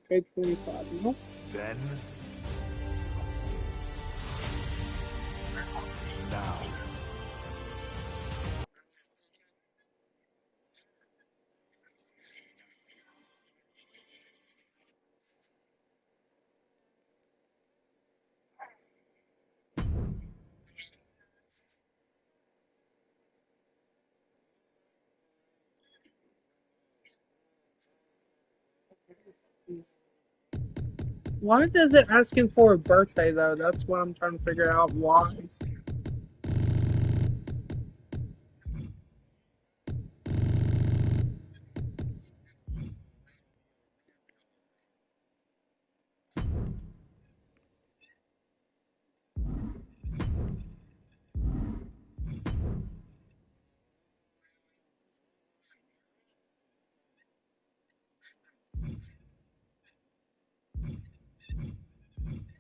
Page 25, no? Then, now. Why does it ask him for a birthday, though? That's what I'm trying to figure out. Why?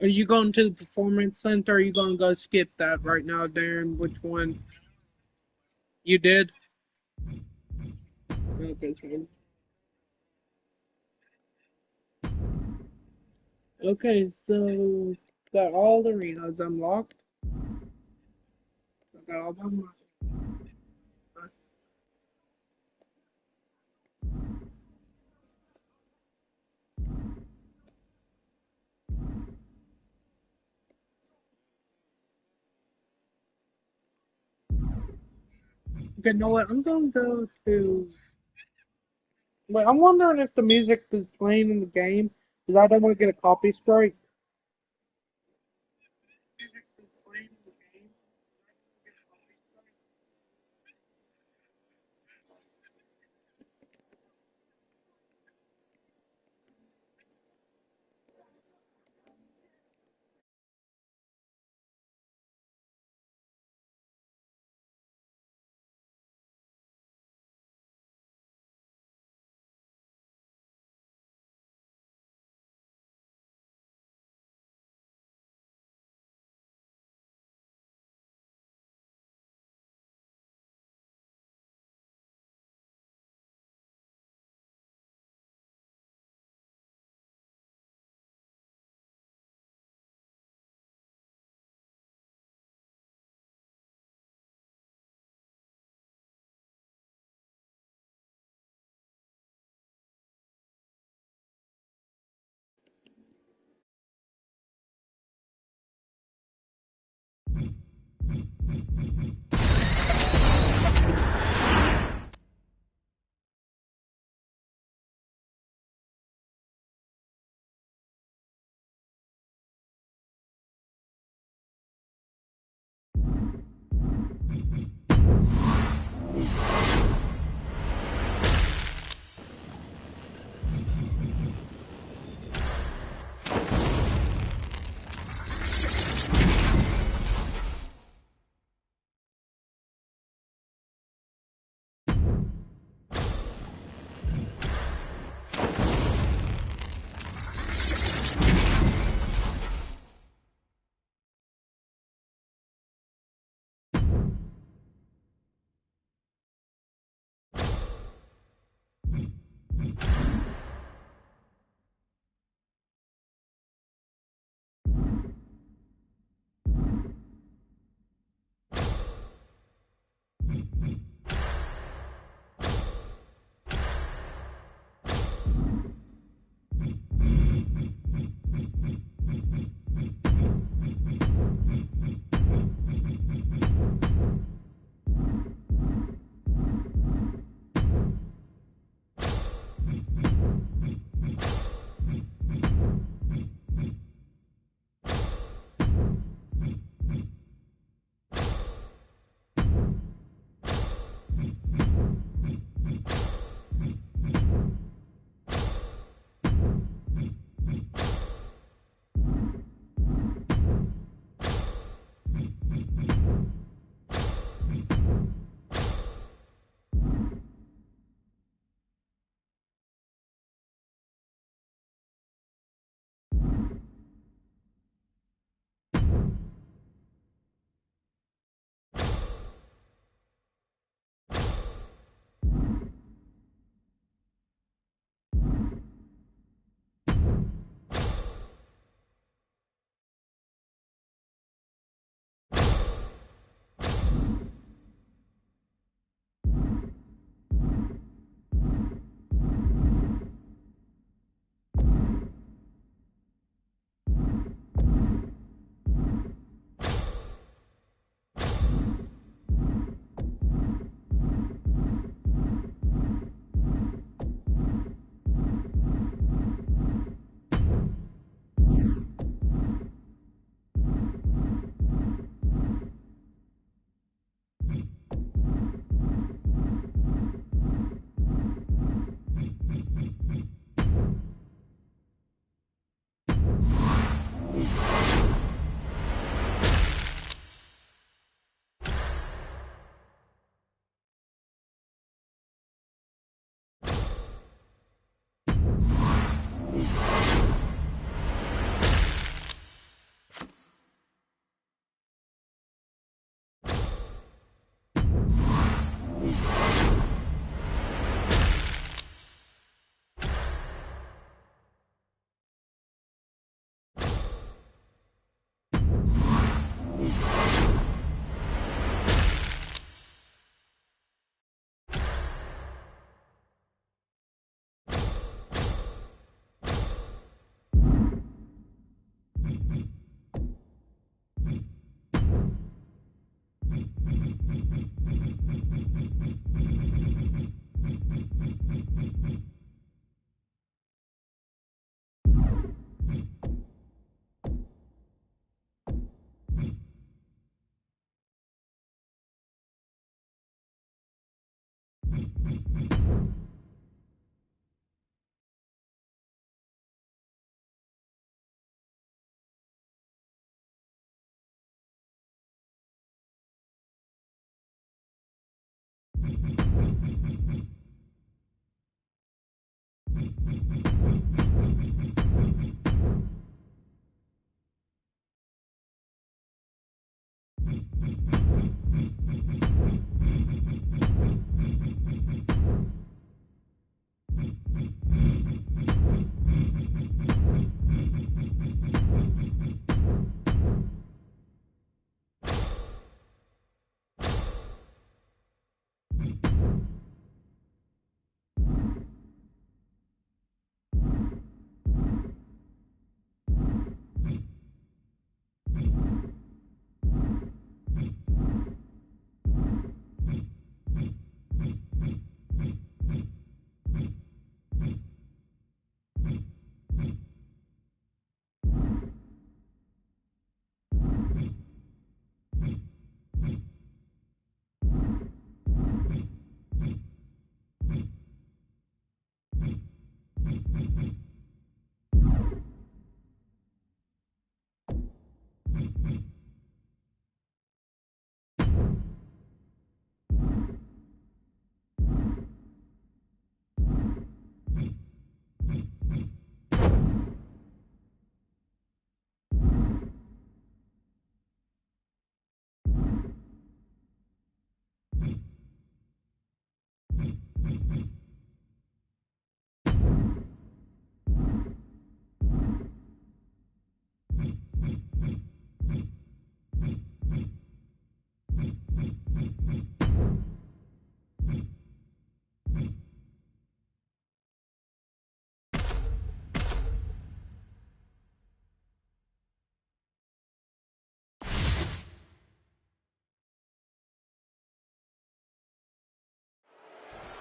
Are you going to the performance center? Or are you going to go skip that right now, Darren? Which one? You did? Okay, so. Okay, so. Got all the arenas unlocked. I got all them. Okay, know what? I'm going to go to. Wait, I'm wondering if the music is playing in the game because I don't want to get a copy strike.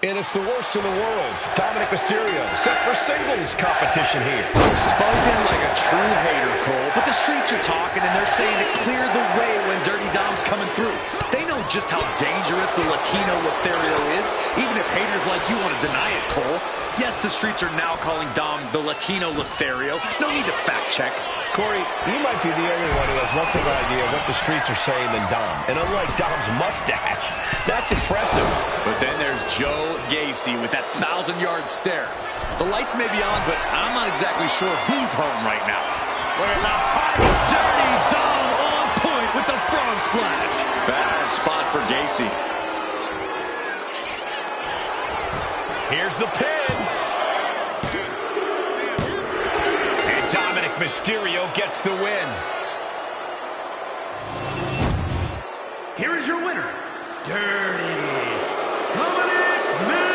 And it's the worst in the world. Dominic Mysterio set for singles competition here. Spoken like a true hater, Cole. But the streets are talking, and they're saying to clear the way when Dirty Dom's coming through. They know just how dangerous the Latino Lothario is, even if haters like you want to deny it, Cole. Yes, the streets are now calling Dom the Latino Lothario. No need to fact check. Corey, you might be the only one who has less of an idea of what the streets are saying than Dom. And unlike Dom's mustache, that's impressive. But then there's Joe Gacy with that 1,000-yard stare. The lights may be on, but I'm not exactly sure who's home right now. Look at the hot, Dirty Dom on point with the frog splash. Bad spot for Gacy. Here's the pin. And Dominic Mysterio gets the win. Here is your winner, Dirty Dominic Mysterio.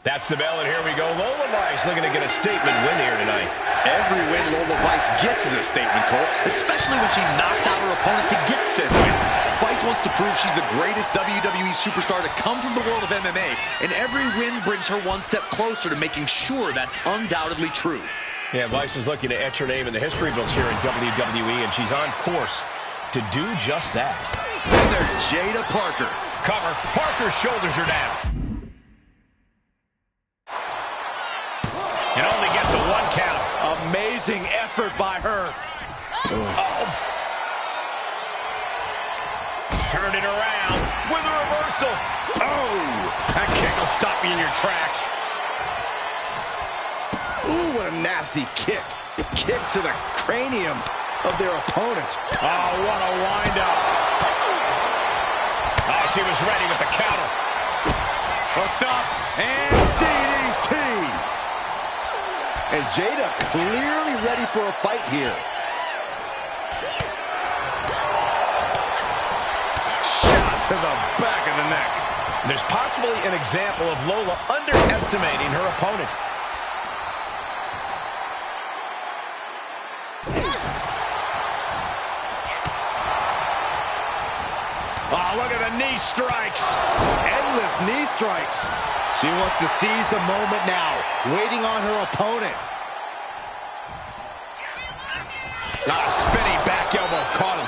That's the bell, and here we go. Lola Vice looking to get a statement win here tonight. Every win Lola Vice gets is a statement, Cole, especially when she knocks out her opponent to get said win. Vice wants to prove she's the greatest WWE superstar to come from the world of MMA, and every win brings her one step closer to making sure that's undoubtedly true. Yeah, Vice is looking to etch her name in the history books here in WWE, and she's on course to do just that. Then there's Jada Parker. Cover. Parker's shoulders are down. And only gets a 1 count. Amazing effort by her. Oh. Turn it around with a reversal. Oh, that kick will stop you in your tracks. Ooh, what a nasty kick. Kicks to the cranium of their opponent. Oh, what a wind-up. Oh, she was ready with the counter. Hooked up, and DDT. And Jada clearly ready for a fight here. Shot to the back of the neck. There's possibly an example of Lola underestimating her opponent. Oh, look at the knee strikes. Endless knee strikes. She wants to seize the moment now, waiting on her opponent. Spinning back elbow caught him.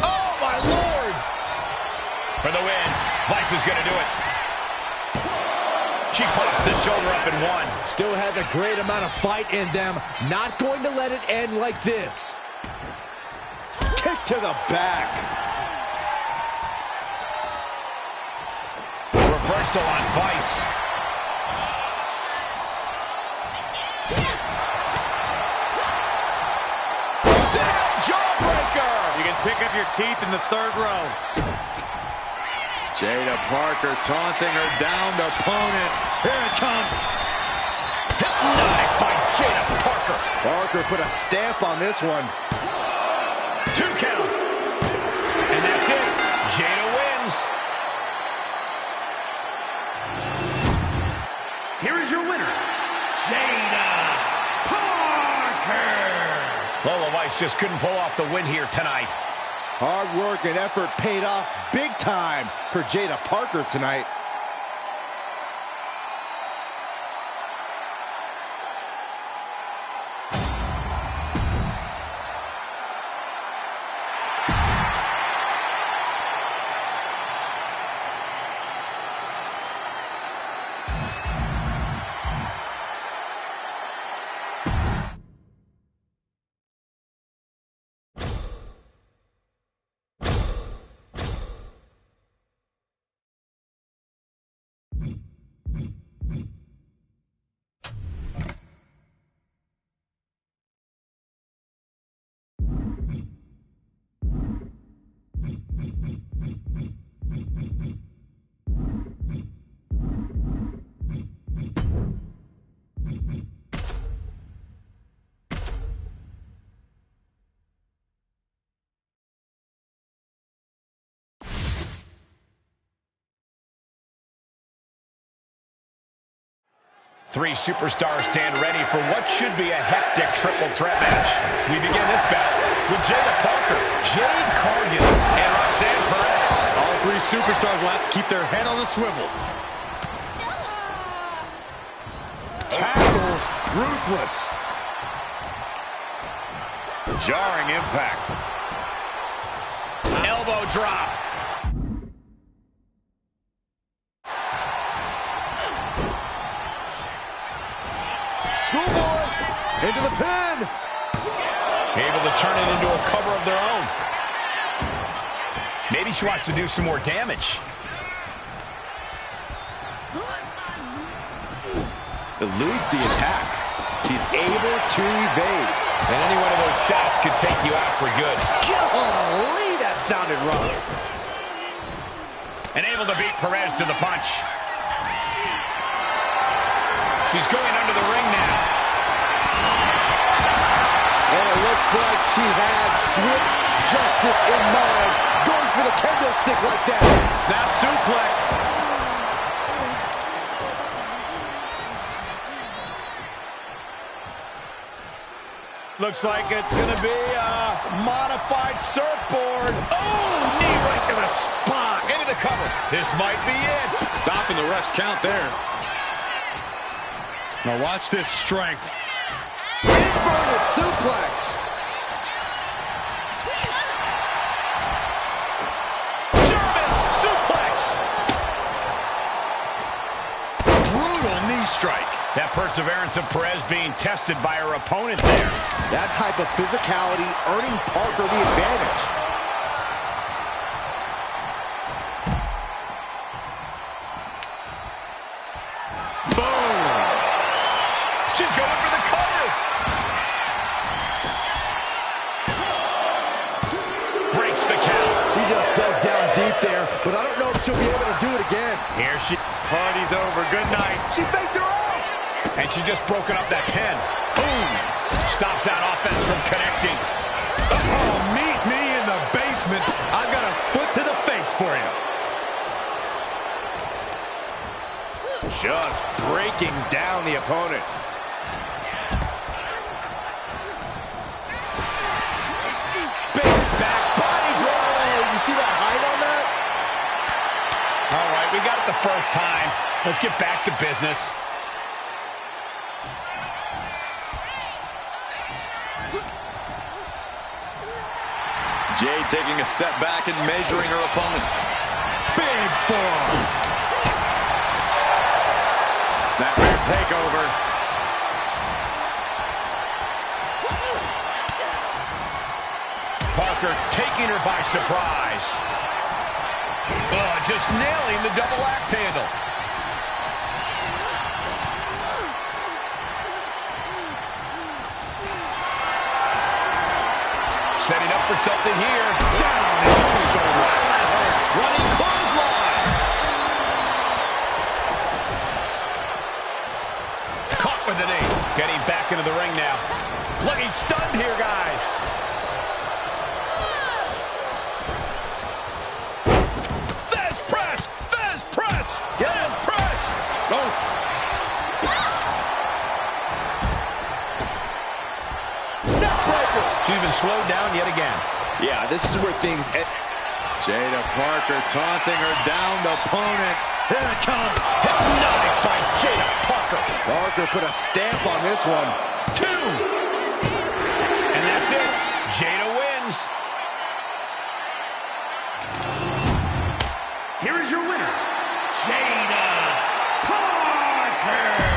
Oh, my Lord! For the win, Vice is going to do it. She pops the shoulder up and one. Still has a great amount of fight in them. Not going to let it end like this. Kick to the back. Reversal on Vice. Jawbreaker! You can pick up your teeth in the third row. Jada Parker taunting her downed opponent. Here it comes. Knife by Jada Parker. Parker put a stamp on this one. 2 count. And that's it. Jada wins. Here is your winner, Jada Parker. Lola Vice just couldn't pull off the win here tonight. Hard work and effort paid off big time for Jada Parker tonight. Three superstars stand ready for what should be a hectic triple threat match. We begin this bout with Jada Parker, Jade Cargill, and Roxanne Perez. All three superstars will have to keep their head on the swivel. Tackles ruthless. Jarring impact. Elbow drop. Schoolboy into the pin. Able to turn it into a cover of their own. Maybe she wants to do some more damage. Eludes the attack. She's able to evade. And any one of those shots could take you out for good. Golly, that sounded rough. And able to beat Perez to the punch. She's going under the ring now. like she has swift justice in mind. Going for the kendo stick like that. Snap suplex. Looks like it's going to be a modified surfboard. Oh, knee right to the spine. Into the cover. This might be it. Stopping the ref's count there. Now watch this strength. Inverted suplex. German suplex. Brutal knee strike. That perseverance of Perez being tested by her opponent there. That type of physicality earning Parker the advantage. Boom. She's going for the cover. Breaks the count. She just dug down deep there, but I don't know if she'll be able to do it again. Here she... Party's over. Good night. She faked her out. And she just broken up that pin. Boom. Stops that offense from connecting. Oh, meet me in the basement. I've got a foot to the face for you. Just breaking down the opponent. Big back body drop. You see that height on that? All right, we got it the first time. Let's get back to business. Jade taking a step back and measuring her opponent. Big forearm. Snapmare takeover. Parker taking her by surprise. Oh, just nailing the double axe handle. Setting up for something here. Down and shoulder. Running clothesline. Caught with the knee. Getting back into the ring now. Looking stunned here, guys. Fez press. Fez press. Fez press. Oh. She's been slowed down yet again. Yeah, this is where things... Jada Parker taunting her down the opponent. Here it comes. Hypnotic by Jada Parker. Parker put a stamp on this one. 2. And that's it. Jada wins. Here is your winner, Jada Parker.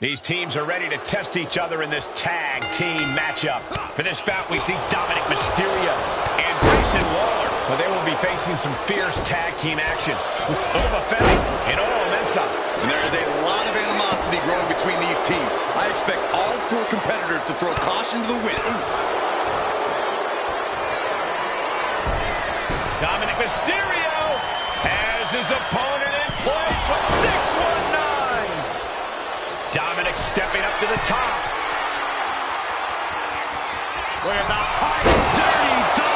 These teams are ready to test each other in this tag team matchup. For this bout, we see Dominic Mysterio and Grayson Waller. But they will be facing some fierce tag team action with Oba Femi and Oro Mensah. And there is a lot of animosity growing between these teams. I expect all 4 competitors to throw caution to the wind. Dominic Mysterio has his opponent in place with 619. Dominic stepping up to the top. Look at the high, dirty Dominic.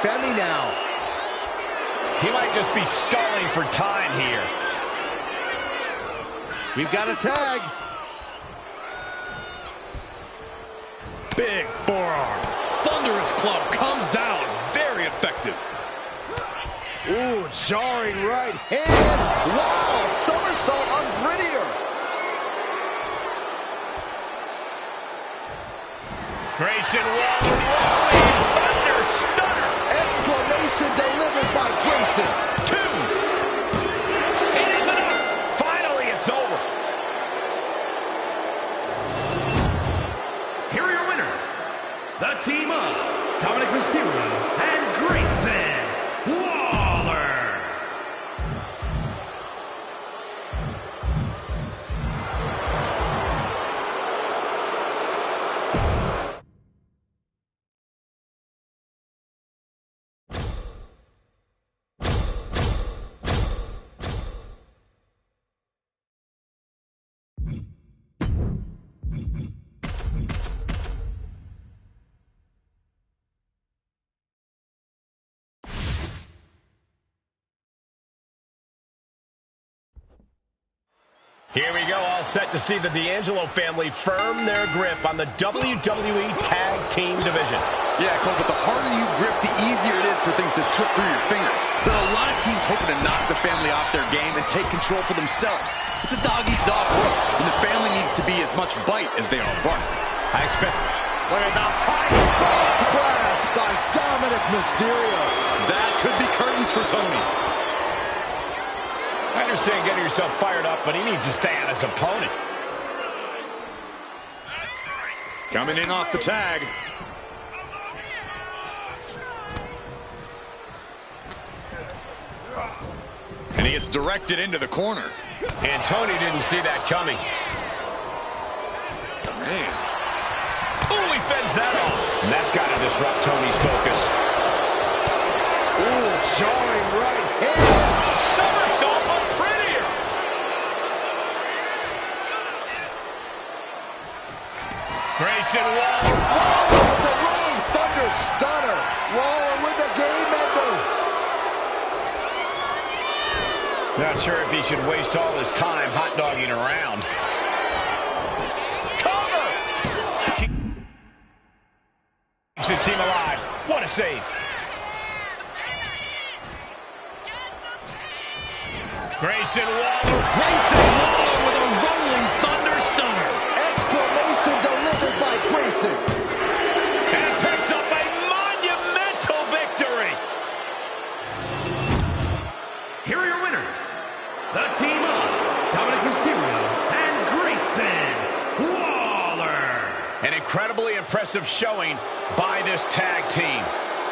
Femi now. He might just be stalling for time here. We've got a tag. Big forearm. Thunderous club comes down. Very effective. Ooh, jarring right hand. Wow, somersault on Grittier. Grayson Waller, rolling thunder stunner. Exclamation delivered by Grayson. 2. It is enough. Finally, it's over. Here are your winners. The team of Dominic Mysterio and Grayson Waller. Here we go, all set to see the D'Angelo family firm their grip on the WWE Tag Team division. Yeah, Cole, but the harder you grip, the easier it is for things to slip through your fingers. There are a lot of teams hoping to knock the family off their game and take control for themselves. It's a dog-eat-dog world, and the family needs to be as much bite as they are bark. I expect... Look at the high cross splash by Dominic Mysterio. That could be curtains for Tony. I understand getting yourself fired up, but he needs to stay on his opponent. Coming in off the tag. And he gets directed into the corner. And Tony didn't see that coming. Man. Ooh, he fends that off. And that's got to disrupt Tony's focus. Ooh, jarring right hand. Somersault on Prettier. Grayson Waller. Waller with the rolling thunder stunner. Waller with the game ender. Not sure if he should waste all his time hot-dogging around. Cover. Keeps his team alive. What a save. Grayson Waller. Grayson Waller with a rolling thunder stunner. Exclamation delivered by Grayson. And he picks up a monumental victory. Here are your winners. The team of Dominic Mysterio and Grayson Waller. An incredibly impressive showing by this tag team.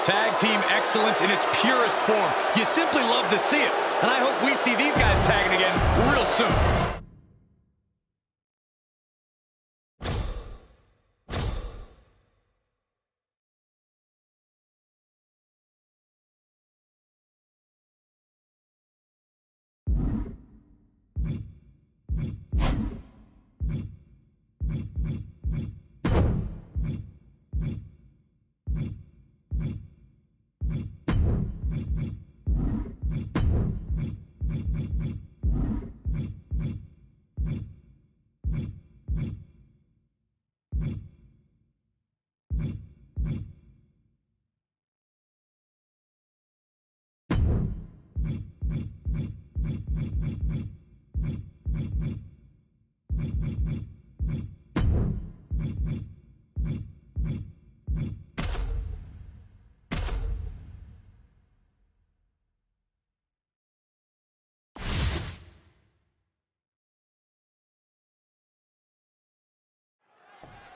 Tag team excellence in its purest form. You simply love to see it. And I hope we see these guys tagging again real soon.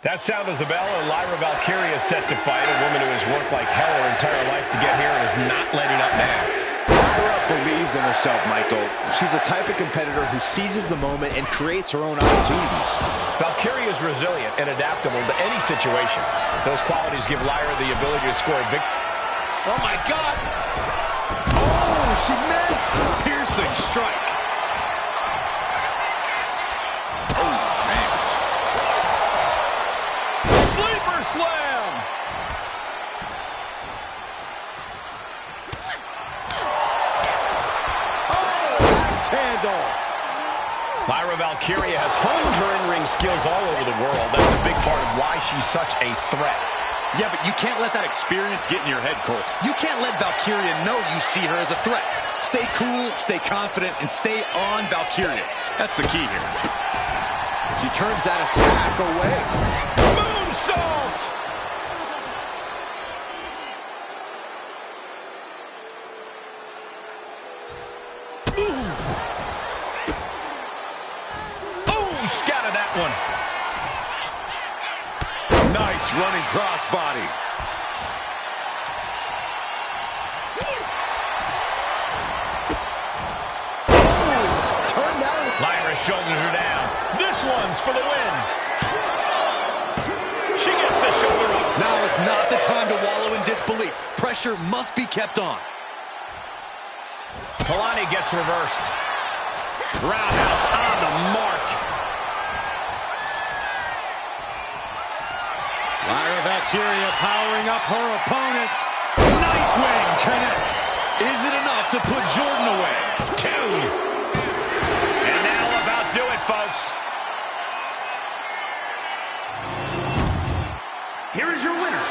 That sound is the bell, and Lyra Valkyria is set to fight, a woman who has worked like hell her entire life to get here and is not letting up now. Lyra believes in herself, Michael. She's the type of competitor who seizes the moment and creates her own opportunities. Valkyria is resilient and adaptable to any situation. Those qualities give Lyra the ability to score a victory. Oh, my God. Oh, she missed. Piercing strike. Oh, man. Sleeper slam. handle. Lyra Valkyria has honed her in-ring skills all over the world. That's a big part of why she's such a threat. Yeah, but you can't let that experience get in your head, Cole. You can't let Valkyria know you see her as a threat. Stay cool, stay confident, and stay on Valkyria. That's the key here. She turns that attack away. Moonsault! Scattered that one. Nice running crossbody. Turn that. Lyra shoulders her down. This one's for the win. She gets the shoulder up. Now is not the time to wallow in disbelief. Pressure must be kept on. Kalani gets reversed. Roundhouse on the mark. Lyra Valkyria powering up her opponent. Nightwing connects. Is it enough to put Jordan away? 2. And that'll about do it, folks. Here is your winner,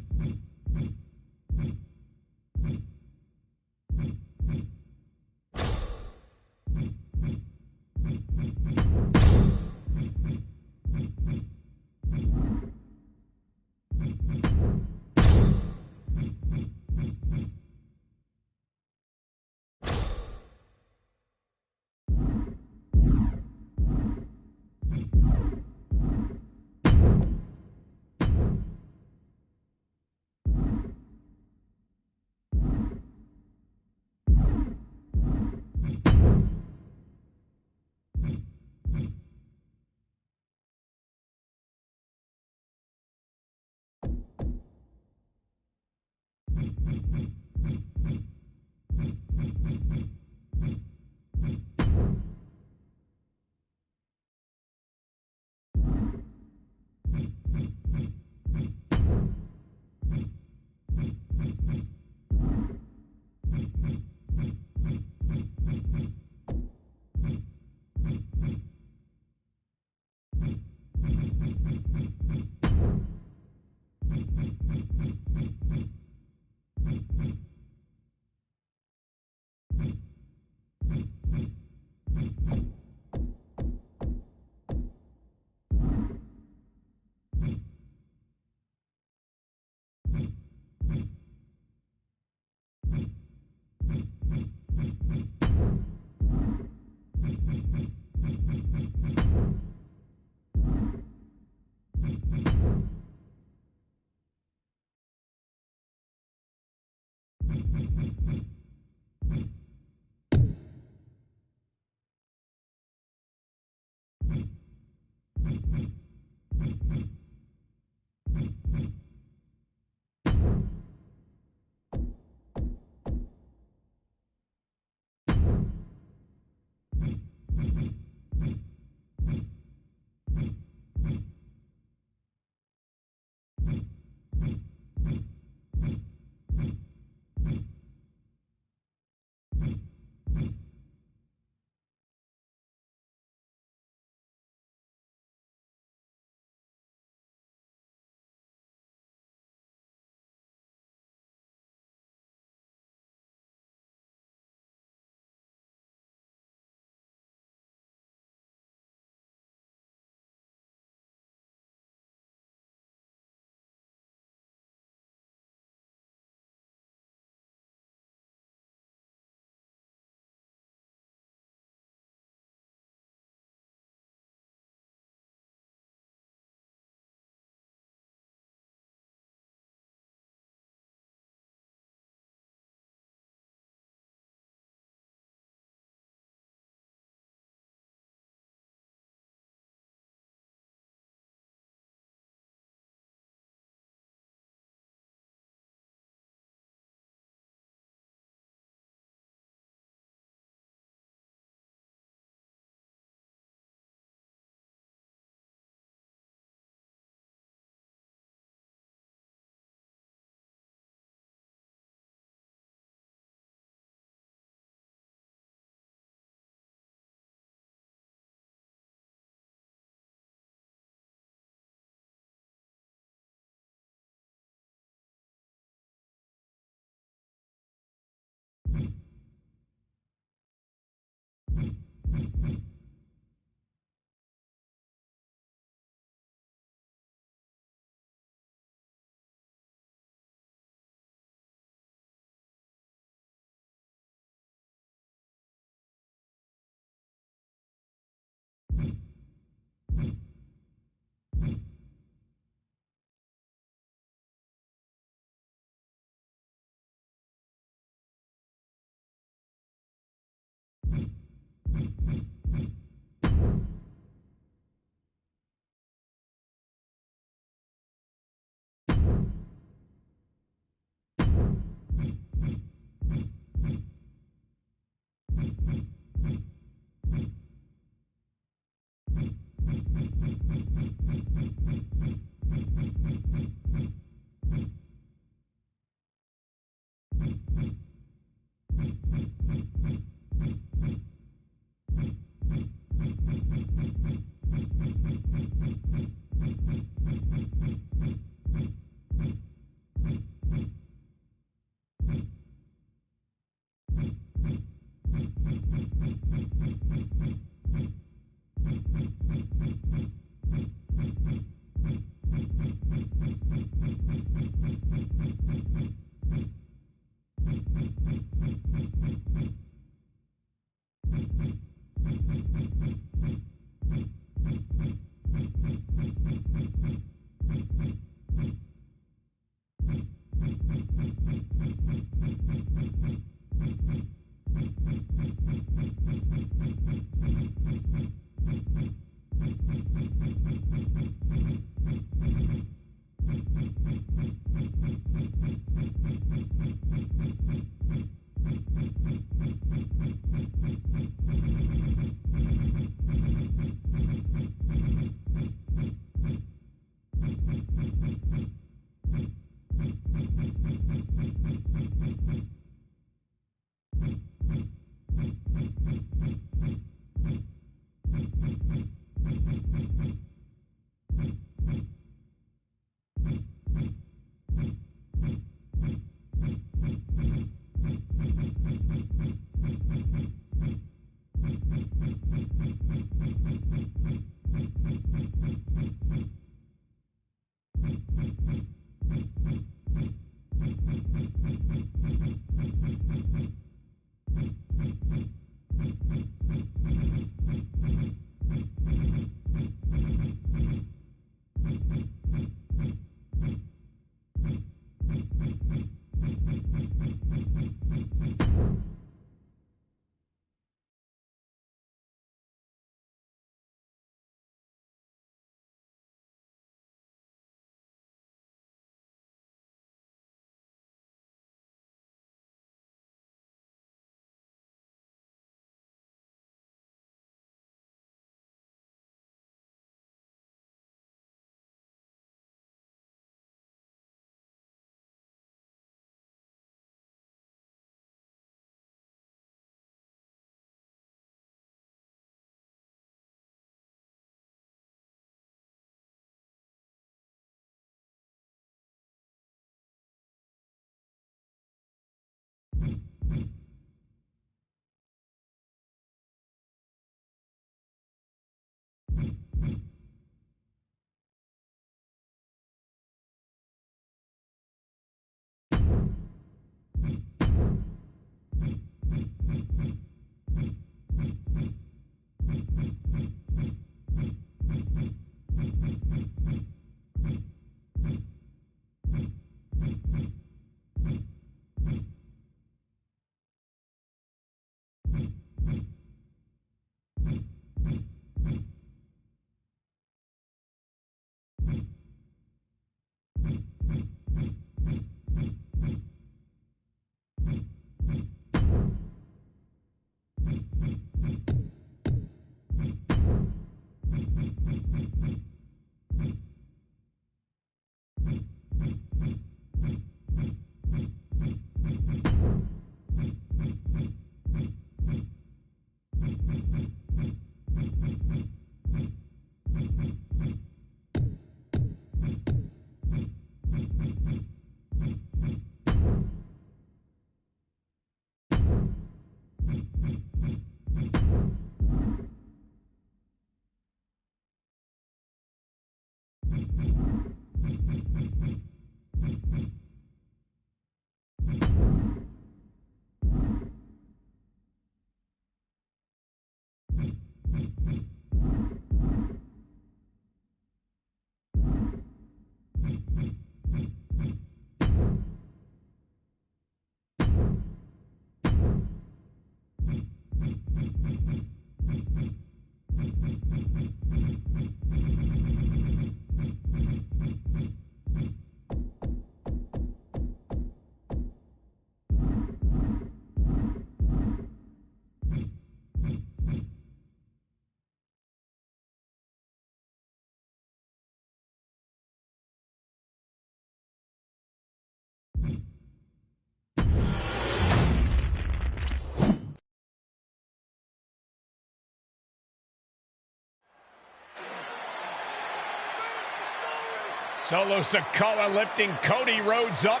Solo Sikoa lifting Cody Rhodes up.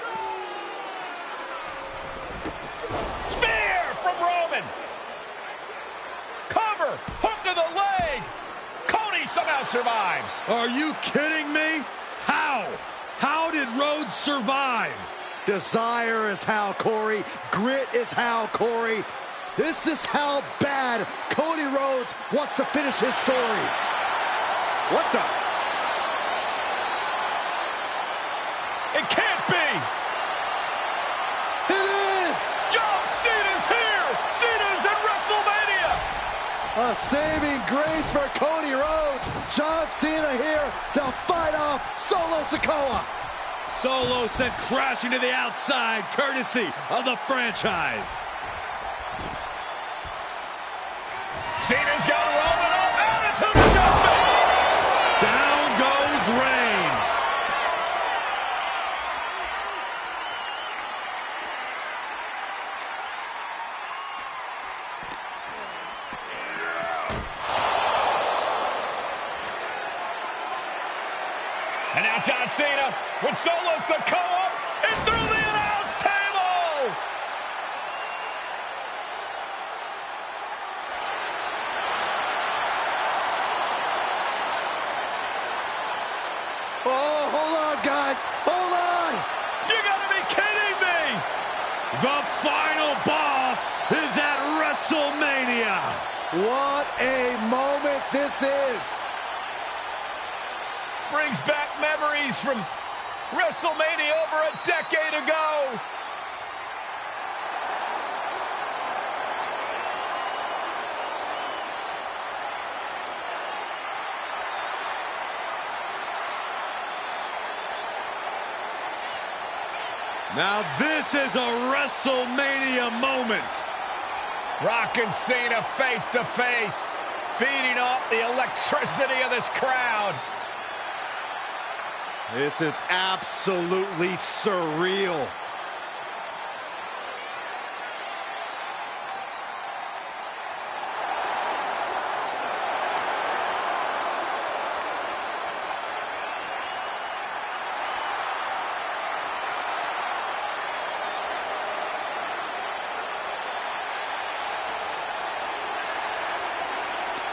Spear from Roman. Cover, hook to the leg. Cody somehow survives. Are you kidding me? How? How did Rhodes survive? Desire is how, Corey. Grit is how, Corey. This is how bad Cody Rhodes wants to finish his story. What the? It can't be. It is! John Cena's here. Cena's in WrestleMania. A saving grace for Cody Rhodes. John Cena here to fight off Solo Sikoa. Solo sent crashing to the outside, courtesy of the franchise. Cena's got Roman up. Attitude adjustment. Down goes Reigns. And now John Cena with Solo Sikoa and through the announce table. Oh, hold on, guys. Hold on. You gotta be kidding me. The final boss is at WrestleMania. What a moment this is. Brings back memories from WrestleMania over a decade ago. Now this is a WrestleMania moment. Rock and Cena face to face, feeding off the electricity of this crowd. This is absolutely surreal.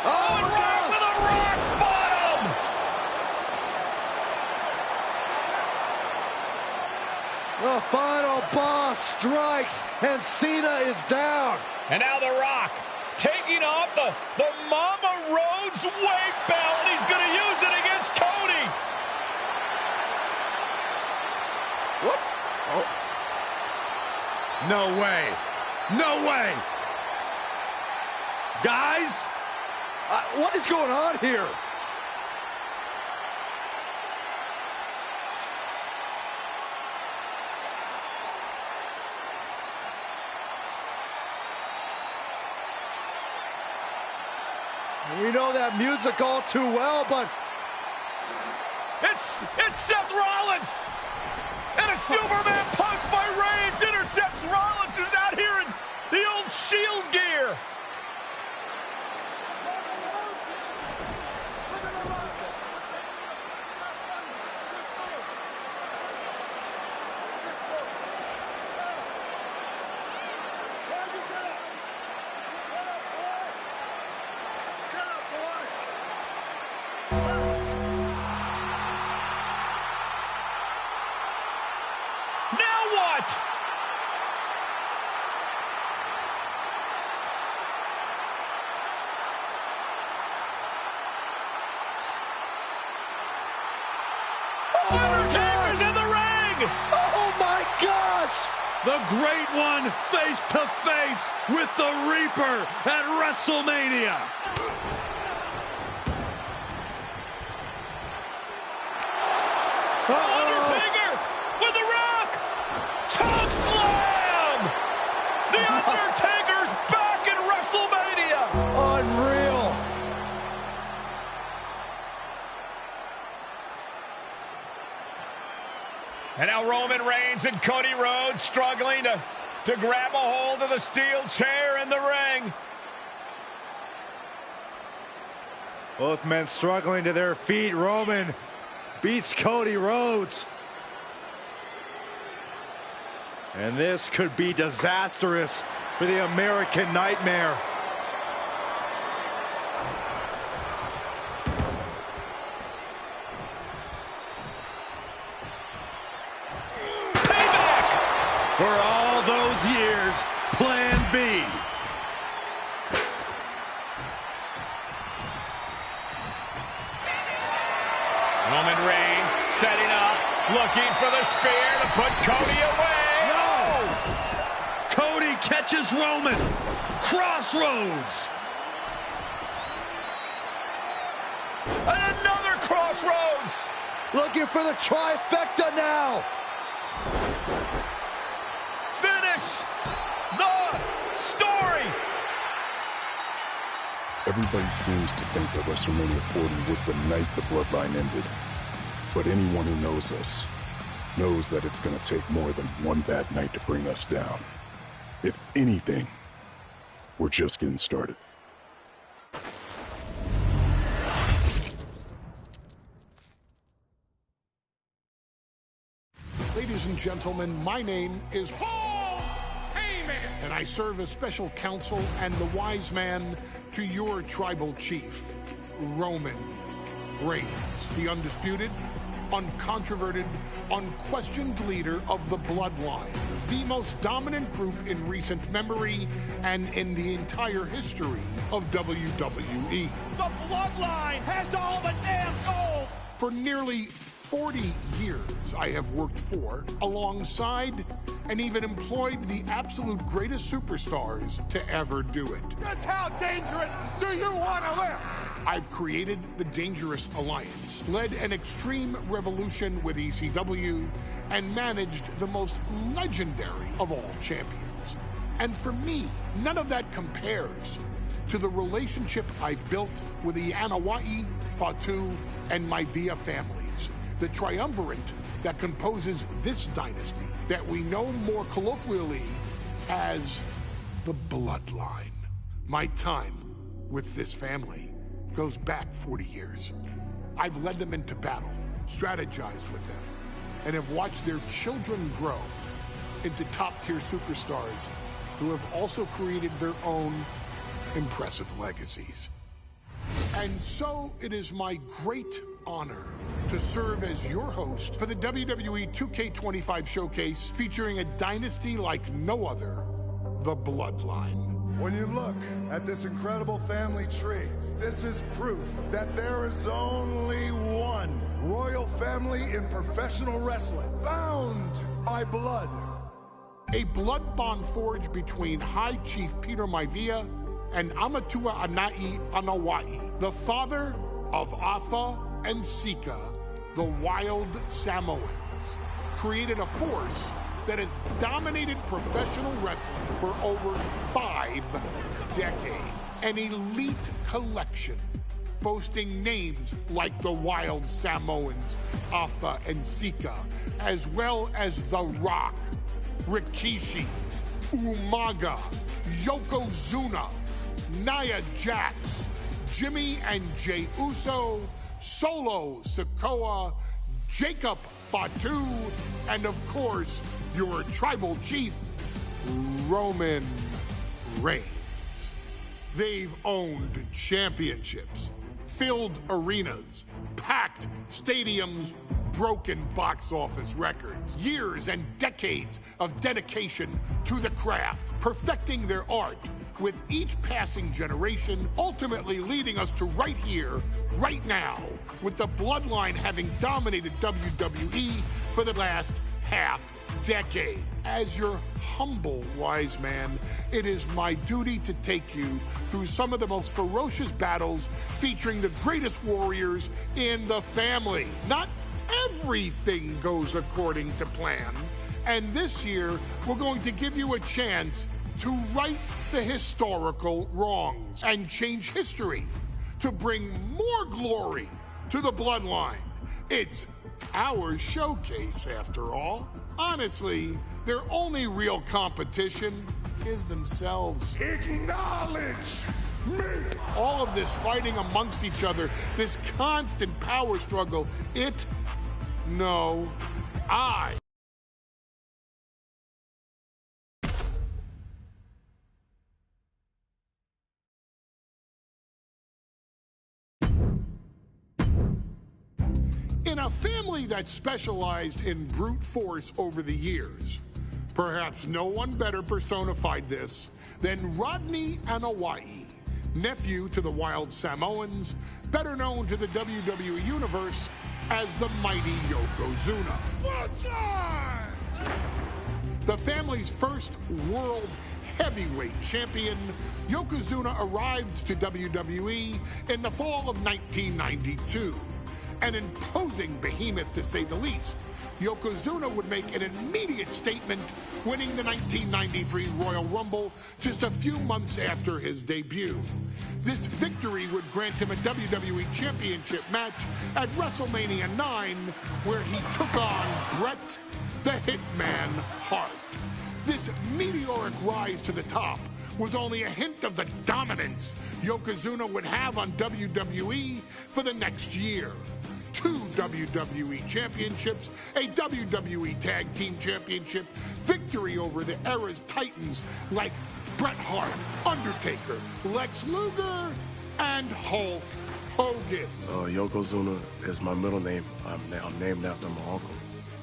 Oh, right with a rock bottom! The final boss strikes, and Cena is down. And now The Rock taking off the Mama Rhodes weight belt, and he's going to use it against Cody. What? Oh. No way. No way. Guys, What is going on here? We know that music all too well, but It's Seth Rollins. And a Superman punch by Reigns intercepts Rollins, who's out here in the old Shield gear. Now what? Undertaker's in the ring! oh my gosh! the great one face to face with the Reaper at WrestleMania. Undertaker with the Rock! Choke slam! The Undertaker's back in WrestleMania! Unreal! And now Roman Reigns and Cody Rhodes struggling to grab a hold of the steel chair in the ring. Both men struggling to their feet. Roman beats Cody Rhodes. And this could be disastrous for the American Nightmare. For all those years, Plan B. Roman Reigns setting up, looking for the spear to put Cody away. No! Cody catches Roman. Crossroads. And another crossroads. Looking for the trifecta now. Finish the story. Everybody seems to think that WrestleMania 40 was the night the Bloodline ended. But anyone who knows us knows that it's going to take more than one bad night to bring us down. If anything, we're just getting started. Ladies and gentlemen, my name is Paul Heyman, and I serve as special counsel and the wise man to your tribal chief, Roman Reigns, the undisputed, uncontroverted, unquestioned leader of the Bloodline, the most dominant group in recent memory and in the entire history of WWE. The Bloodline has all the damn gold. For nearly 40 years, I have worked for, alongside, and even employed the absolute greatest superstars to ever do it. Just how dangerous do you want to live? I've created the Dangerous Alliance, led an extreme revolution with ECW, and managed the most legendary of all champions. And for me, none of that compares to the relationship I've built with the Anoa'i, Fatu, and Maivia families, the triumvirate that composes this dynasty that we know more colloquially as the Bloodline. My time with this family goes back 40 years. I've led them into battle, strategized with them, and have watched their children grow into top-tier superstars who have also created their own impressive legacies. And so it is my great honor to serve as your host for the WWE 2K25 showcase featuring a dynasty like no other, the Bloodline. When you look at this incredible family tree, this is proof that there is only one royal family in professional wrestling, bound by blood. A blood bond forged between High Chief Peter Maivia and Amatua Anai Anoa'i, the father of Afa and Sika, the Wild Samoans, created a force that has dominated professional wrestling for over 5 decades. An elite collection boasting names like the Wild Samoans, Afa and Sika, as well as The Rock, Rikishi, Umaga, Yokozuna, Nia Jax, Jimmy and Jey Uso, Solo Sikoa, Jacob Fatu, and of course, your tribal chief, Roman Reigns. They've owned championships, filled arenas, packed stadiums, broken box office records, years and decades of dedication to the craft, perfecting their art with each passing generation, ultimately leading us to right here, right now, with the Bloodline having dominated WWE for the last half decade. As your humble wise man, it is my duty to take you through some of the most ferocious battles featuring the greatest warriors in the family. Not everything goes according to plan, and this year we're going to give you a chance to right the historical wrongs and change history to bring more glory to the Bloodline. It's our showcase, after all. Honestly, their only real competition is themselves. Acknowledge me! All of this fighting amongst each other, this constant power struggle, I. In a family that specialized in brute force over the years, perhaps no one better personified this than Rodney Anoa'i, nephew to the Wild Samoans, better known to the WWE Universe as the mighty Yokozuna. The family's first world heavyweight champion, Yokozuna arrived to WWE in the fall of 1992. An imposing behemoth, to say the least, Yokozuna would make an immediate statement, winning the 1993 Royal Rumble just a few months after his debut. This victory would grant him a WWE Championship match at WrestleMania 9, where he took on Bret the Hitman Hart. This meteoric rise to the top was only a hint of the dominance Yokozuna would have on WWE for the next year. 2 WWE championships, a WWE Tag Team Championship, victory over the era's titans like Bret Hart, Undertaker, Lex Luger, and Hulk Hogan. Yokozuna is my middle name. I'm named after my uncle.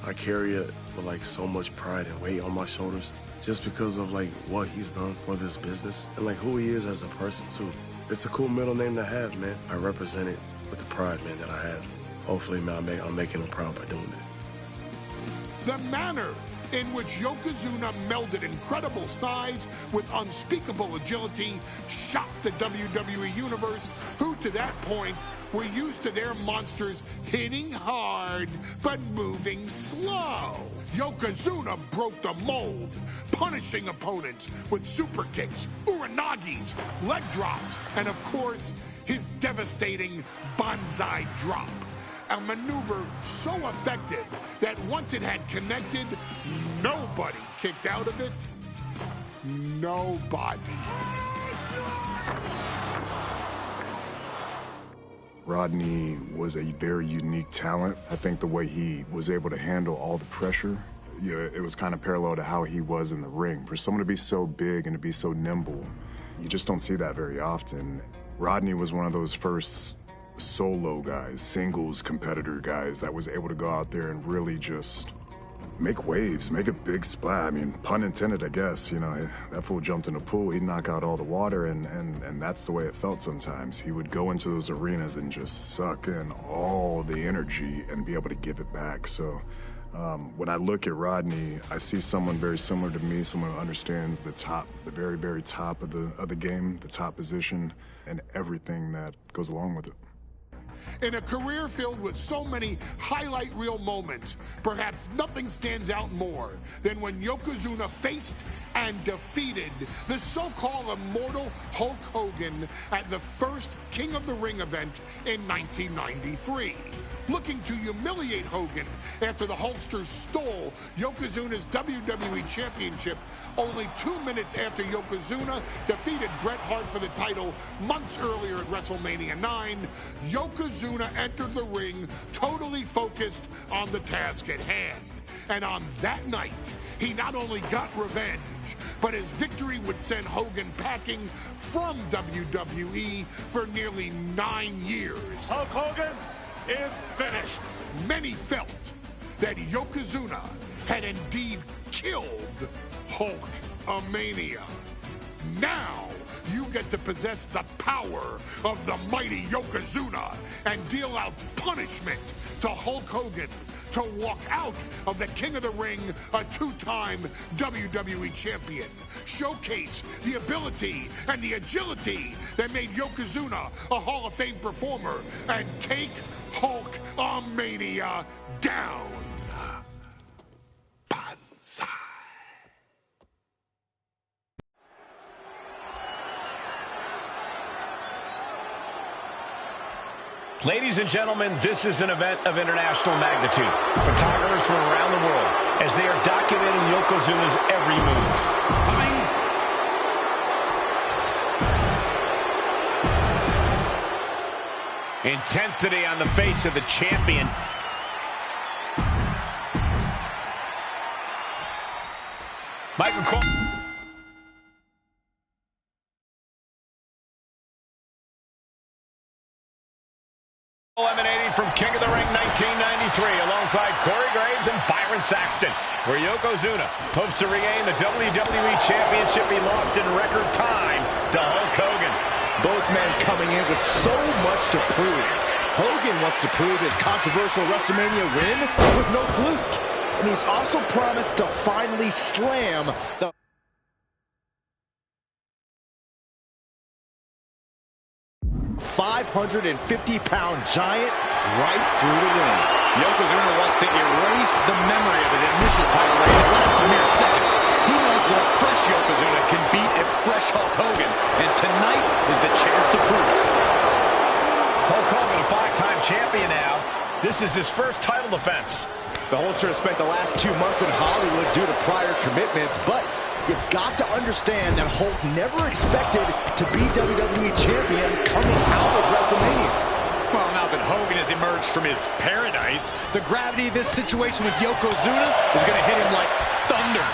I carry it with so much pride and weight on my shoulders just because of what he's done for this business and who he is as a person too. It's a cool middle name to have, man. I represent it with the pride, man, that I have. Hopefully, man, I'm making him proud by doing it. The manner in which Yokozuna melded incredible size with unspeakable agility shocked the WWE Universe, who to that point were used to their monsters hitting hard but moving slow. Yokozuna broke the mold, punishing opponents with super kicks, uranagis, leg drops, and of course, his devastating Banzai drop. A maneuver so effective that once it had connected, nobody kicked out of it. Nobody. Rodney was a very unique talent. I think the way he was able to handle all the pressure, it was kind of parallel to how he was in the ring. For someone to be so big and to be so nimble, you just don't see that very often. Rodney was one of those first solo guys, singles competitor guys that was able to go out there and really just make waves, make a big splash. I mean, pun intended, I guess. That fool jumped in the pool, he'd knock out all the water, and that's the way it felt sometimes. He would go into those arenas and just suck in all the energy and be able to give it back. So when I look at Rodney, I see someone very similar to me, someone who understands the very, very top of the game, the top position, and everything that goes along with it. In a career filled with so many highlight reel moments, perhaps nothing stands out more than when Yokozuna faced and defeated the so-called immortal Hulk Hogan at the first King of the Ring event in 1993. Looking to humiliate Hogan after the Hulkster stole Yokozuna's WWE Championship only 2 minutes after Yokozuna defeated Bret Hart for the title months earlier at WrestleMania 9, Yokozuna entered the ring totally focused on the task at hand. And on that night, he not only got revenge, but his victory would send Hogan packing from WWE for nearly 9 years. Hulk Hogan is finished. Many felt that Yokozuna had indeed killed Hulkamania. Now, you get to possess the power of the mighty Yokozuna and deal out punishment to Hulk Hogan to walk out of the King of the Ring, a 2-time WWE champion. Showcase the ability and the agility that made Yokozuna a Hall of Fame performer and take Hulkamania down. Banzai. Ladies and gentlemen, this is an event of international magnitude. Photographers from around the world as they are documenting Yokozuna's every move. Coming Intensity on the face of the champion. Michael Cole. Eliminating from King of the Ring 1993 alongside Corey Graves and Byron Saxton, where Yokozuna hopes to regain the WWE Championship he lost in record time to Hulk Hogan. Both men coming in with so much to prove. Hogan wants to prove his controversial WrestleMania win was no fluke. And he's also promised to finally slam the 550-pound giant right through the ring. Yokozuna wants to erase the memory of his initial title reign that lasted mere seconds. He knows that a fresh Yokozuna can beat a fresh Hulk Hogan, and tonight is the chance to prove it. Hulk Hogan, a 5-time champion now. This is his first title defense. The Hulkster has spent the last 2 months in Hollywood due to prior commitments, but you've got to understand that Hulk never expected to be WWE Champion coming out of WrestleMania. Well, now that Hogan has emerged from his paradise, the gravity of this situation with Yokozuna is going to hit him like thunder.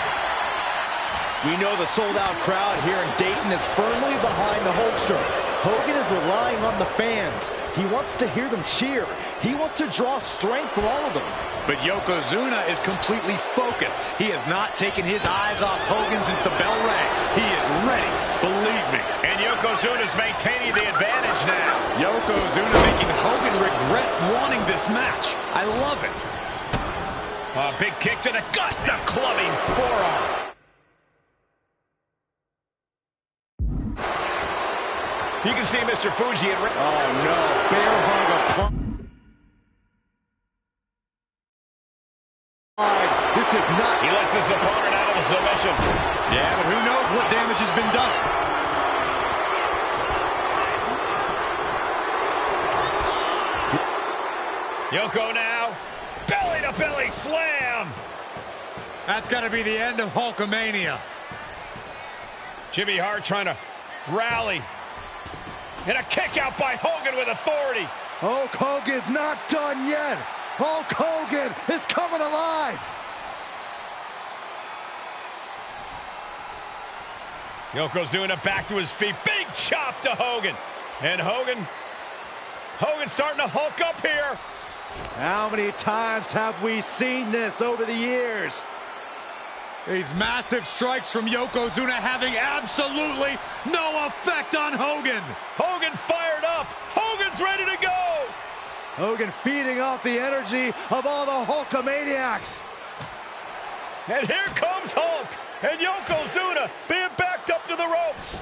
We know the sold-out crowd here in Dayton is firmly behind the Hulkster. Hogan is relying on the fans. He wants to hear them cheer. He wants to draw strength from all of them. But Yokozuna is completely focused. He has not taken his eyes off Hogan since the bell rang. He is ready, believe me. And Yokozuna's maintaining the advantage now. Yokozuna making Hogan regret wanting this match. I love it. A big kick to the gut and a clubbing forearm. You can see Mr. Fuji and... Oh, no. Bear hug apart. This is not... He lets his opponent out of the submission. Yeah, but who knows what damage has been done. Yoko now. Belly-to-belly slam. That's got to be the end of Hulkamania. Jimmy Hart trying to rally. And a kick out by Hogan with authority. Hulk Hogan's not done yet. Hulk Hogan is coming alive. Yokozuna back to his feet. Big chop to Hogan. And Hogan's starting to hulk up here. How many times have we seen this over the years? These massive strikes from Yokozuna having absolutely no effect on Hogan. Hogan fired up. Hogan's ready to go. Hogan feeding off the energy of all the Hulkamaniacs. And here comes Hulk. And Yokozuna being backed up to the ropes.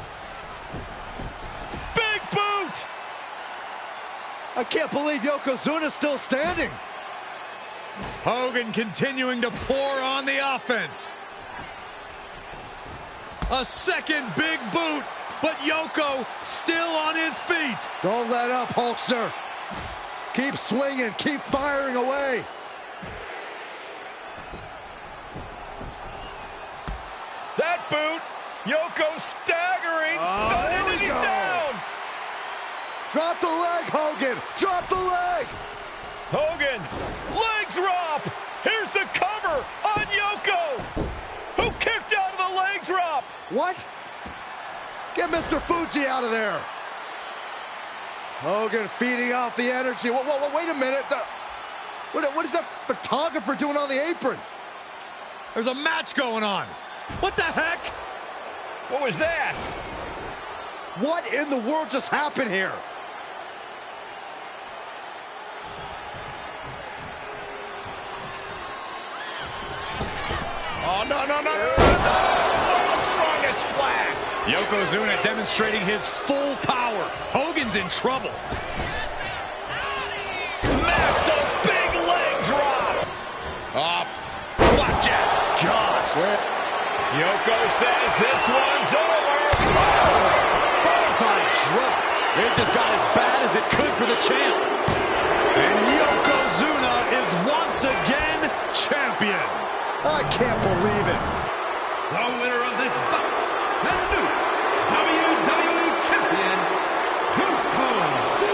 Big boot. I can't believe Yokozuna's still standing. Hogan continuing to pour on the offense. A second big boot, but Yoko still on his feet. Don't let up, Hulkster. Keep swinging, keep firing away. That boot, Yoko staggering, stunning, and he's down. Drop the leg, Hogan. Drop the leg. Hogan, leg drop. Here's the cover on Yoko, who kicked out of the leg drop. What? Get Mr. Fuji out of there. Hogan feeding off the energy. Whoa, wait a minute. What is that photographer doing on the apron? There's a match going on. What the heck? What was that? What in the world just happened here? Oh, no. Oh, strongest splash. Yokozuna demonstrating his full power. Hogan's in trouble. Massive big leg drop. Flapjack. Gosh. Yoko says this one's over. Bullseye drop. It just got as bad as it could for the champ. And Yokozuna is once again champion. I can't believe it. The winner of this bout, the new WWE Champion, Yokozuna.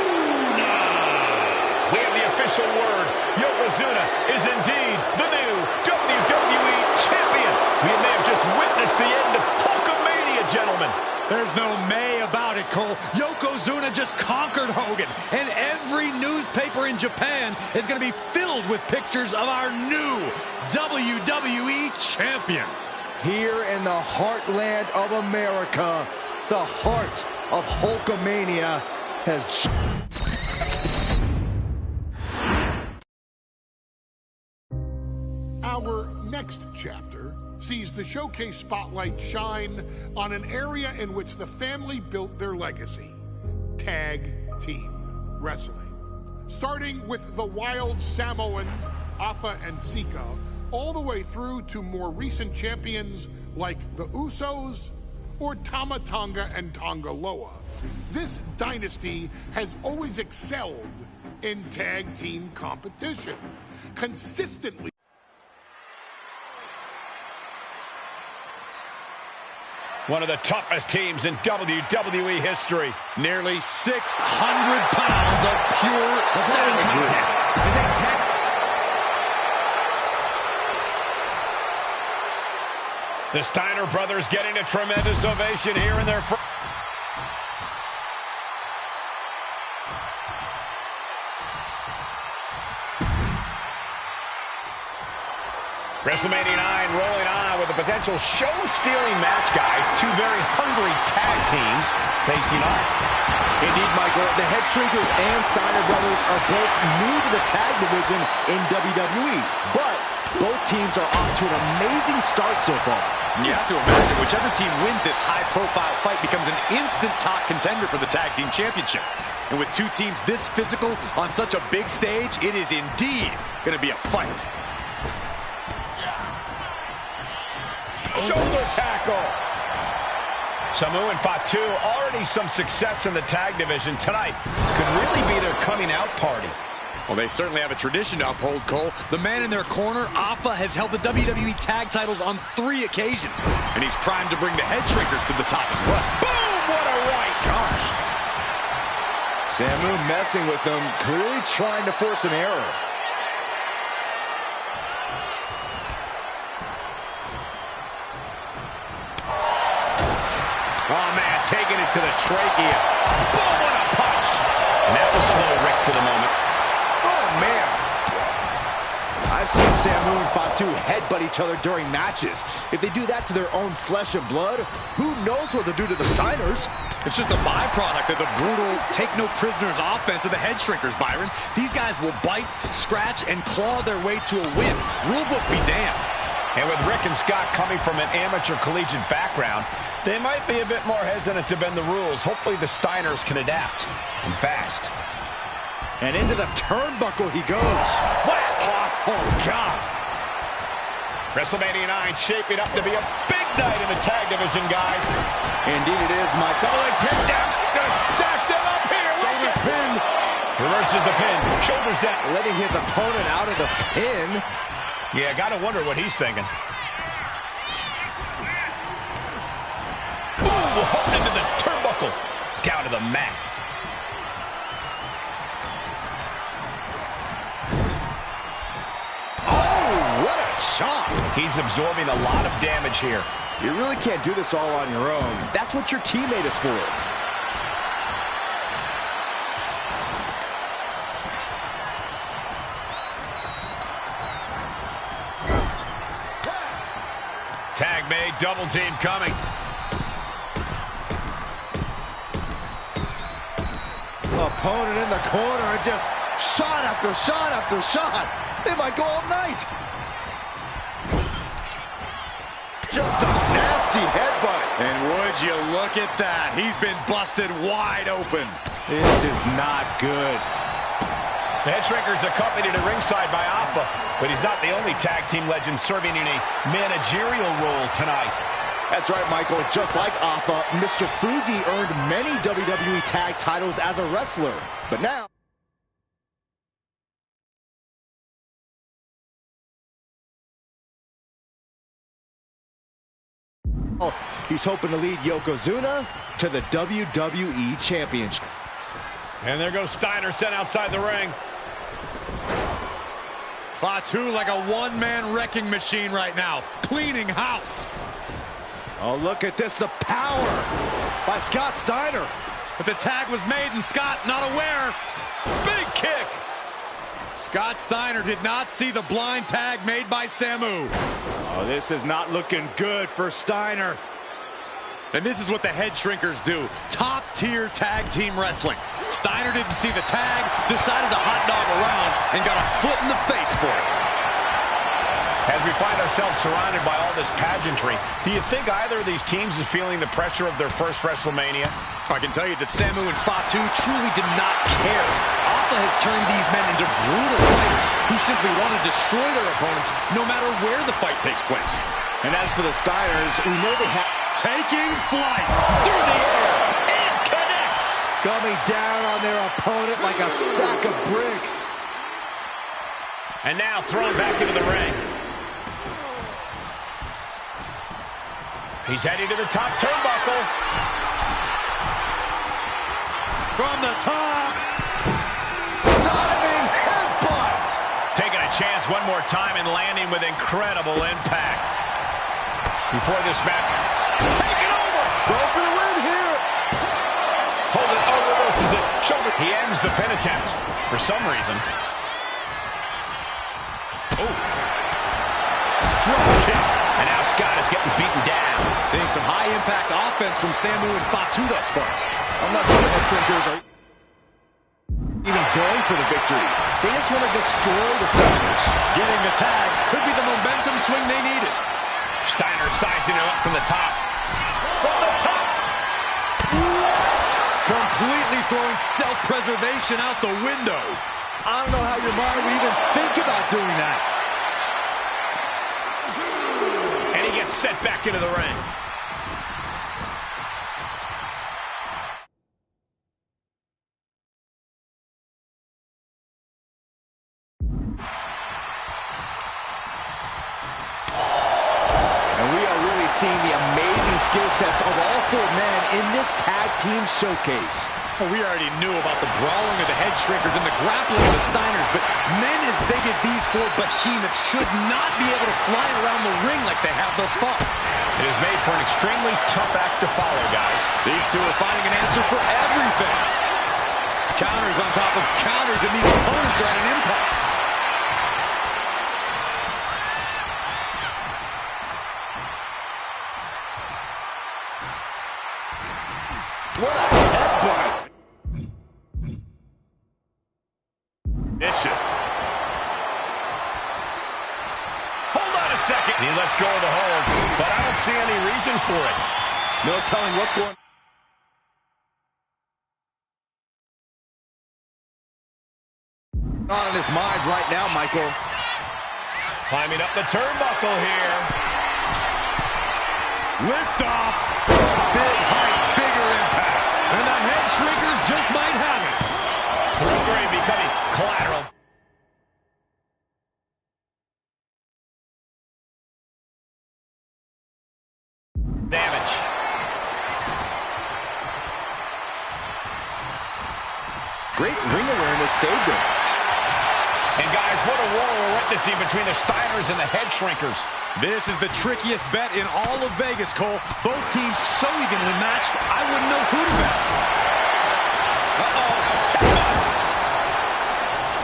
official word. Yokozuna is indeed the new WWE Champion. We may have just witnessed the end of Hulkamania, gentlemen. There's no may about it, Cole. Yokozuna just conquered Hogan, and every newspaper in Japan is going to be filled with pictures of our new WWE Champion. Here in the heartland of America, the heart of Hulkamania has... Our next chapter sees the showcase spotlight shine on an area in which the family built their legacy: tag team wrestling. Starting with the Wild Samoans, Afa and Sika, all the way through to more recent champions like the Usos or Tama Tonga and Tonga Loa. This dynasty has always excelled in tag team competition, consistently. One of the toughest teams in WWE history. Nearly 600 pounds of pure savagery. The Steiner brothers getting a tremendous ovation here in their first. WrestleMania 9 rolling on with a potential show-stealing match, guys. Two very hungry tag teams facing off. Indeed, Michael, the Head Shrinkers and Steiner brothers are both new to the tag division in WWE, but both teams are off to an amazing start so far. You have to imagine whichever team wins this high-profile fight becomes an instant top contender for the Tag Team Championship. And with two teams this physical on such a big stage, it is indeed going to be a fight. Shoulder tackle. Samu and Fatu already some success in the tag division tonight. Could really be their coming out party. Well, they certainly have a tradition to uphold, Cole. The man in their corner, Afa, has held the WWE tag titles on 3 occasions. And he's primed to bring the Head Shrinkers to the top as well. Boom! What a right. Gosh. Samu messing with them, clearly trying to force an error. Oh, man, taking it to the trachea. Boom, what a punch. And that will slow Rick for the moment. Oh, man. I've seen Samu and Fatu headbutt each other during matches. If they do that to their own flesh and blood, who knows what they'll do to the Steiners? It's just a byproduct of the brutal take-no-prisoners offense of the Head Shrinkers, Byron. These guys will bite, scratch, and claw their way to a win. Rulebook be damned. And with Rick and Scott coming from an amateur collegiate background, they might be a bit more hesitant to bend the rules. Hopefully the Steiners can adapt, and fast. And into the turnbuckle he goes. Whack! Oh, God. WrestleMania 9 shaping up to be a big night in the tag division, guys. Indeed it is, Mike. Following takedown. Gonna stack them up here. Shoulders pin. Reverses the pin. Shoulders down. Letting his opponent out of the pin. Yeah, gotta wonder what he's thinking. Ooh, hooked into the turnbuckle. Down to the mat. Oh, what a shot. He's absorbing a lot of damage here. You really can't do this all on your own. That's what your teammate is for. Tag made, double team coming. Opponent in the corner and just shot after shot after shot. They might go all night. Just a nasty headbutt. And would you look at that? He's been busted wide open. This is not good. The Head Shrinkers accompanied at ringside by Afa, but he's not the only tag team legend serving in a managerial role tonight. That's right, Michael. Just like Afa, Mr. Fuji earned many WWE tag titles as a wrestler. But now... he's hoping to lead Yokozuna to the WWE Championship. And there goes Steiner sent outside the ring. Fatu like a one-man wrecking machine right now, cleaning house. Oh, look at this, the power by Scott Steiner. But the tag was made and Scott not aware. Big kick. Scott Steiner did not see the blind tag made by Samu. Oh, this is not looking good for Steiner. And this is what the head shrinkers do. Top-tier tag team wrestling. Steiner didn't see the tag, decided to hot dog around, and got a foot in the face for it. As we find ourselves surrounded by all this pageantry, do you think either of these teams is feeling the pressure of their first WrestleMania? I can tell you that Samu and Fatu truly did not care. Alpha has turned these men into brutal fighters who simply want to destroy their opponents no matter where the fight takes place. And as for the Steiners, we know they have... Taking flight through the air and connects. Coming down on their opponent like a sack of bricks. And now thrown back into the ring. He's heading to the top turnbuckle. From the top. Diving headbutt. Taking a chance one more time and landing with incredible impact. Before this match... Take it over! Go for the win here! Hold it, oh, reverses it. Shoulder. He ends the pin attempt for some reason. Oh. Drop kick. And now Scott is getting beaten down. Seeing some high-impact offense from Samu and Fatu thus far. I'm not sure the head shrinkers are even going for the victory. They just want to destroy the Steiners. Getting the tag could be the momentum swing they needed. Steiner sizing him up from the top. From the top! What? Completely throwing self-preservation out the window. I don't know how your mind would even think about doing that. And he gets set back into the ring. Seeing the amazing skill sets of all four men in this tag team showcase. Well, we already knew about the brawling of the head shrinkers and the grappling of the Steiners, but men as big as these four behemoths should not be able to fly around the ring like they have thus far. It is made for an extremely tough act to follow, guys. These two are finding an answer for everything. Counters on top of counters, and these opponents are at an impasse. What a headbutt! Vicious. Hold on a second. He lets go of the hold, but I don't see any reason for it. No telling what's going on in his mind right now, Michael. Climbing up the turnbuckle here. Lift off. Big height, bigger impact. And the head shrinkers just might have it. Bravery becoming collateral. Damage. Great ring awareness saved him. And guys, what a war we're witnessing between the Steiners and the head shrinkers. This is the trickiest bet in all of Vegas, Cole. Both teams so evenly matched, I wouldn't know who to bet. Uh-oh.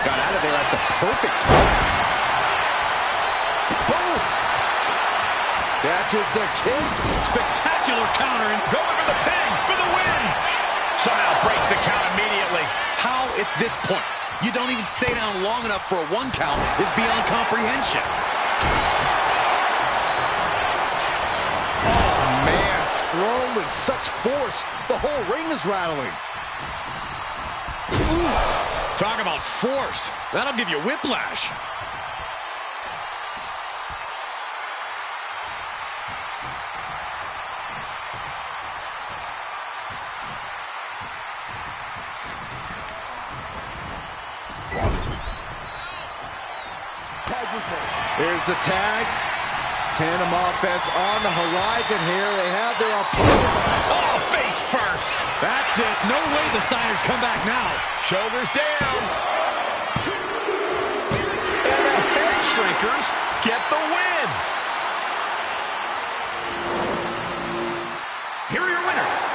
Got out of there at the perfect time. Boom! Catches the kick. Spectacular counter. And going for the pin for the win. Somehow breaks the count immediately. How at this point you don't even stay down long enough for a 1 count is beyond comprehension. Oh, man. Thrown with such force, the whole ring is rattling. Ooh. Talk about force. That'll give you whiplash. Here's the tag. Tandem offense on the horizon here. They have their opponent. Oh, face first. That's it. No way the Steiners come back now. Shoulders down. And a Shrinkers get the win. Here are your winners,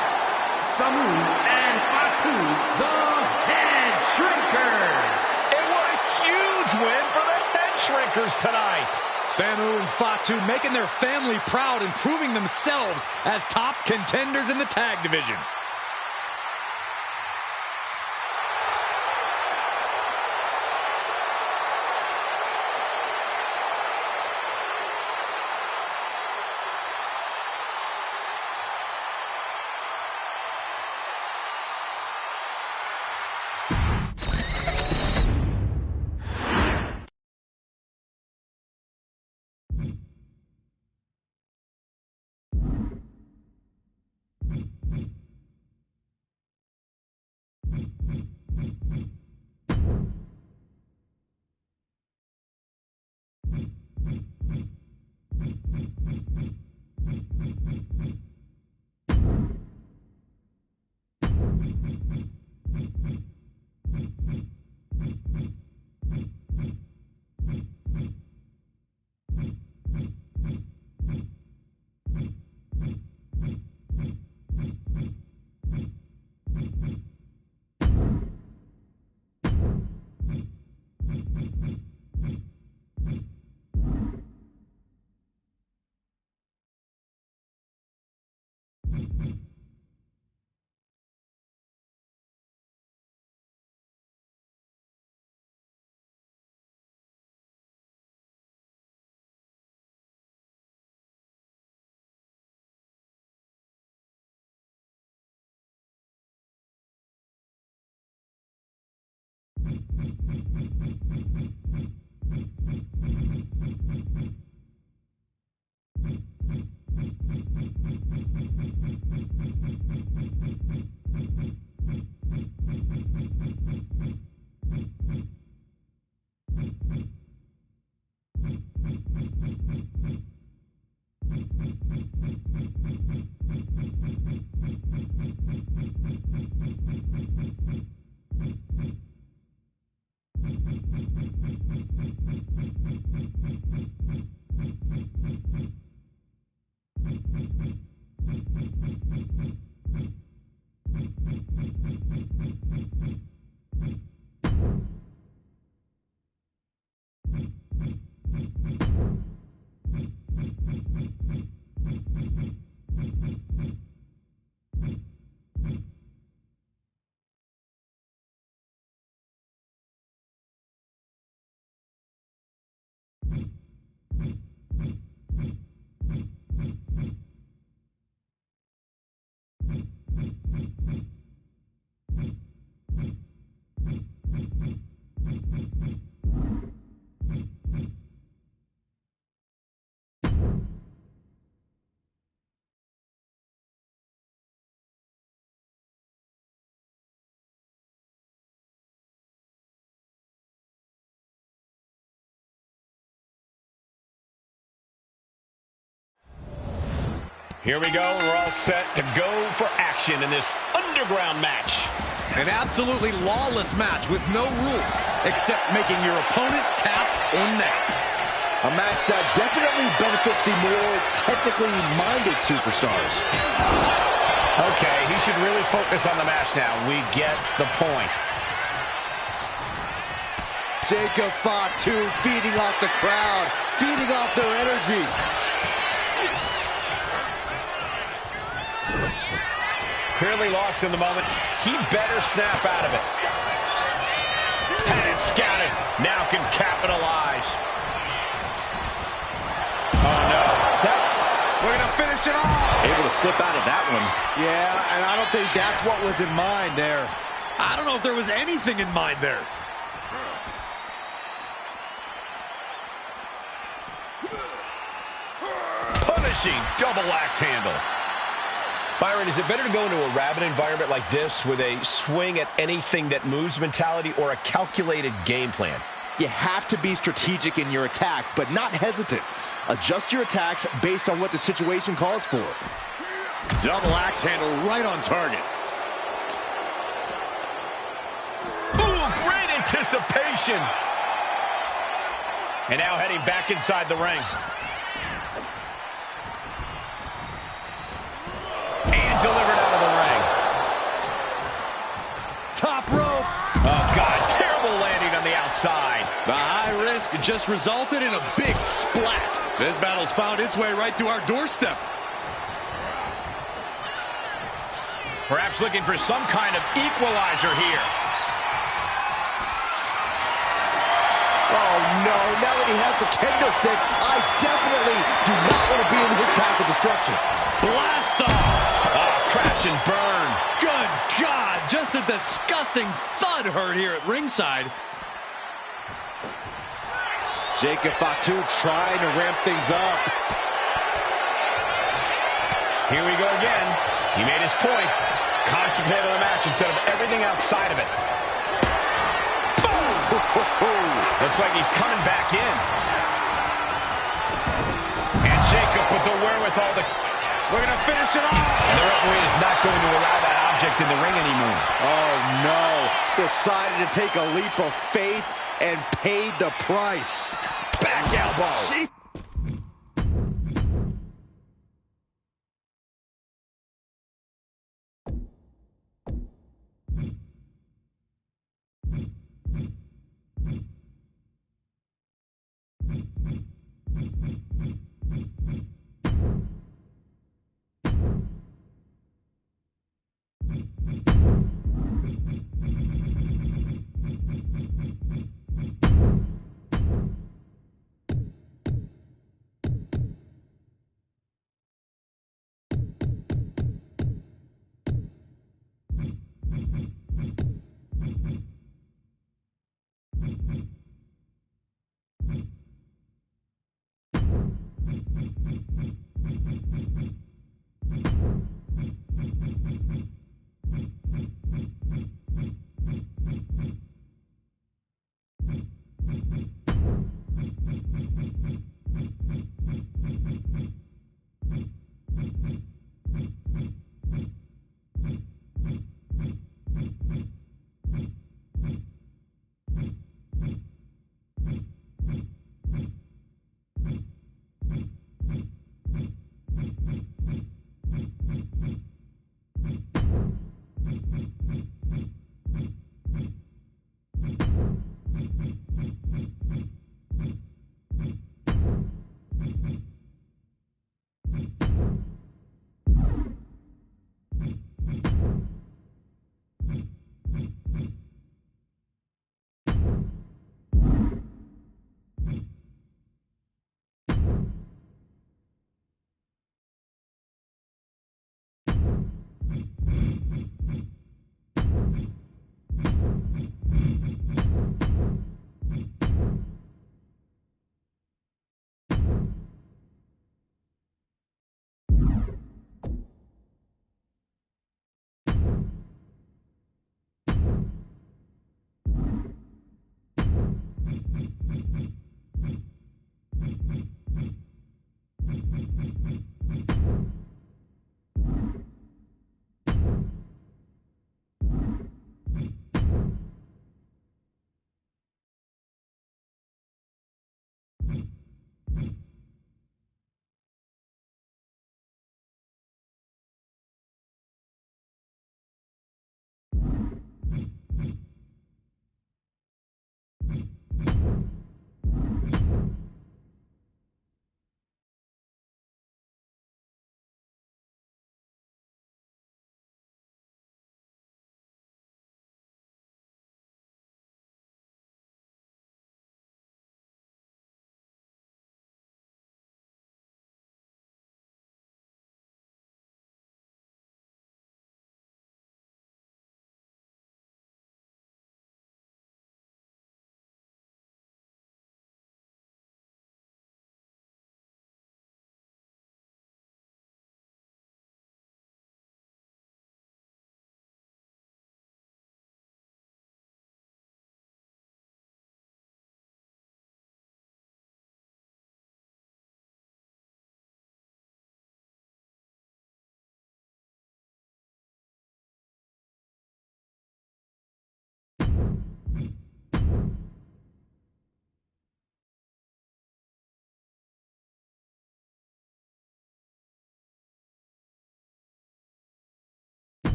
Samu and Fatu, the Head Shrinkers. And what a huge win for the Head Shrinkers tonight. Samu and Fatu making their family proud and proving themselves as top contenders in the tag division. Here we go. We're all set to go for action in this underground match. An absolutely lawless match with no rules except making your opponent tap or nap. A match that definitely benefits the more technically minded superstars. Okay, he should really focus on the match now. We get the point. Jacob Fatu feeding off the crowd, feeding off their energy. Clearly lost in the moment. He better snap out of it. Had it scouted. Now can capitalize. Oh, no. We're going to finish it off. Able to slip out of that one. Yeah, and I don't think that's what was in mind there. I don't know if there was anything in mind there. Punishing double axe handle. Byron, is it better to go into a rabid environment like this with a swing at anything that moves mentality or a calculated game plan? You have to be strategic in your attack, but not hesitant. Adjust your attacks based on what the situation calls for. Double axe handle right on target. Ooh, great anticipation. And now heading back inside the ring. And delivered out of the ring. Top rope. Oh, God, terrible landing on the outside. The high risk just resulted in a big splat. This battle's found its way right to our doorstep. Perhaps looking for some kind of equalizer here. Oh, no. Now that he has the kendo stick, I definitely do not want to be in his path of destruction. Blast off. Oh, crash and burn. Good God. Just a disgusting thud heard here at ringside. Jacob Fatu trying to ramp things up. Here we go again. He made his point. Concentrate on the match instead of everything outside of it. Looks like he's coming back in. And Jacob with the wherewithal to... We're going to finish it off. And the referee is not going to allow that object in the ring anymore. Oh, no. Decided to take a leap of faith and paid the price. Back elbow.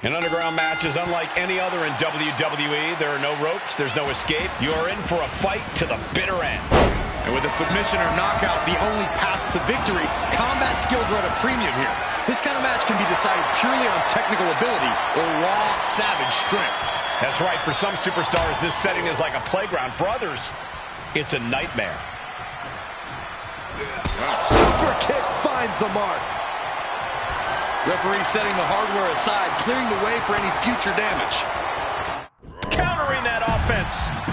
In underground matches, unlike any other in WWE, there are no ropes, there's no escape. You are in for a fight to the bitter end. And with a submission or knockout, the only path to victory, combat skills are at a premium here. This kind of match can be decided purely on technical ability or raw, savage strength. That's right. For some superstars, this setting is like a playground. For others, it's a nightmare. Super kick finds the mark. Referee setting the hardware aside, clearing the way for any future damage. Countering that offense.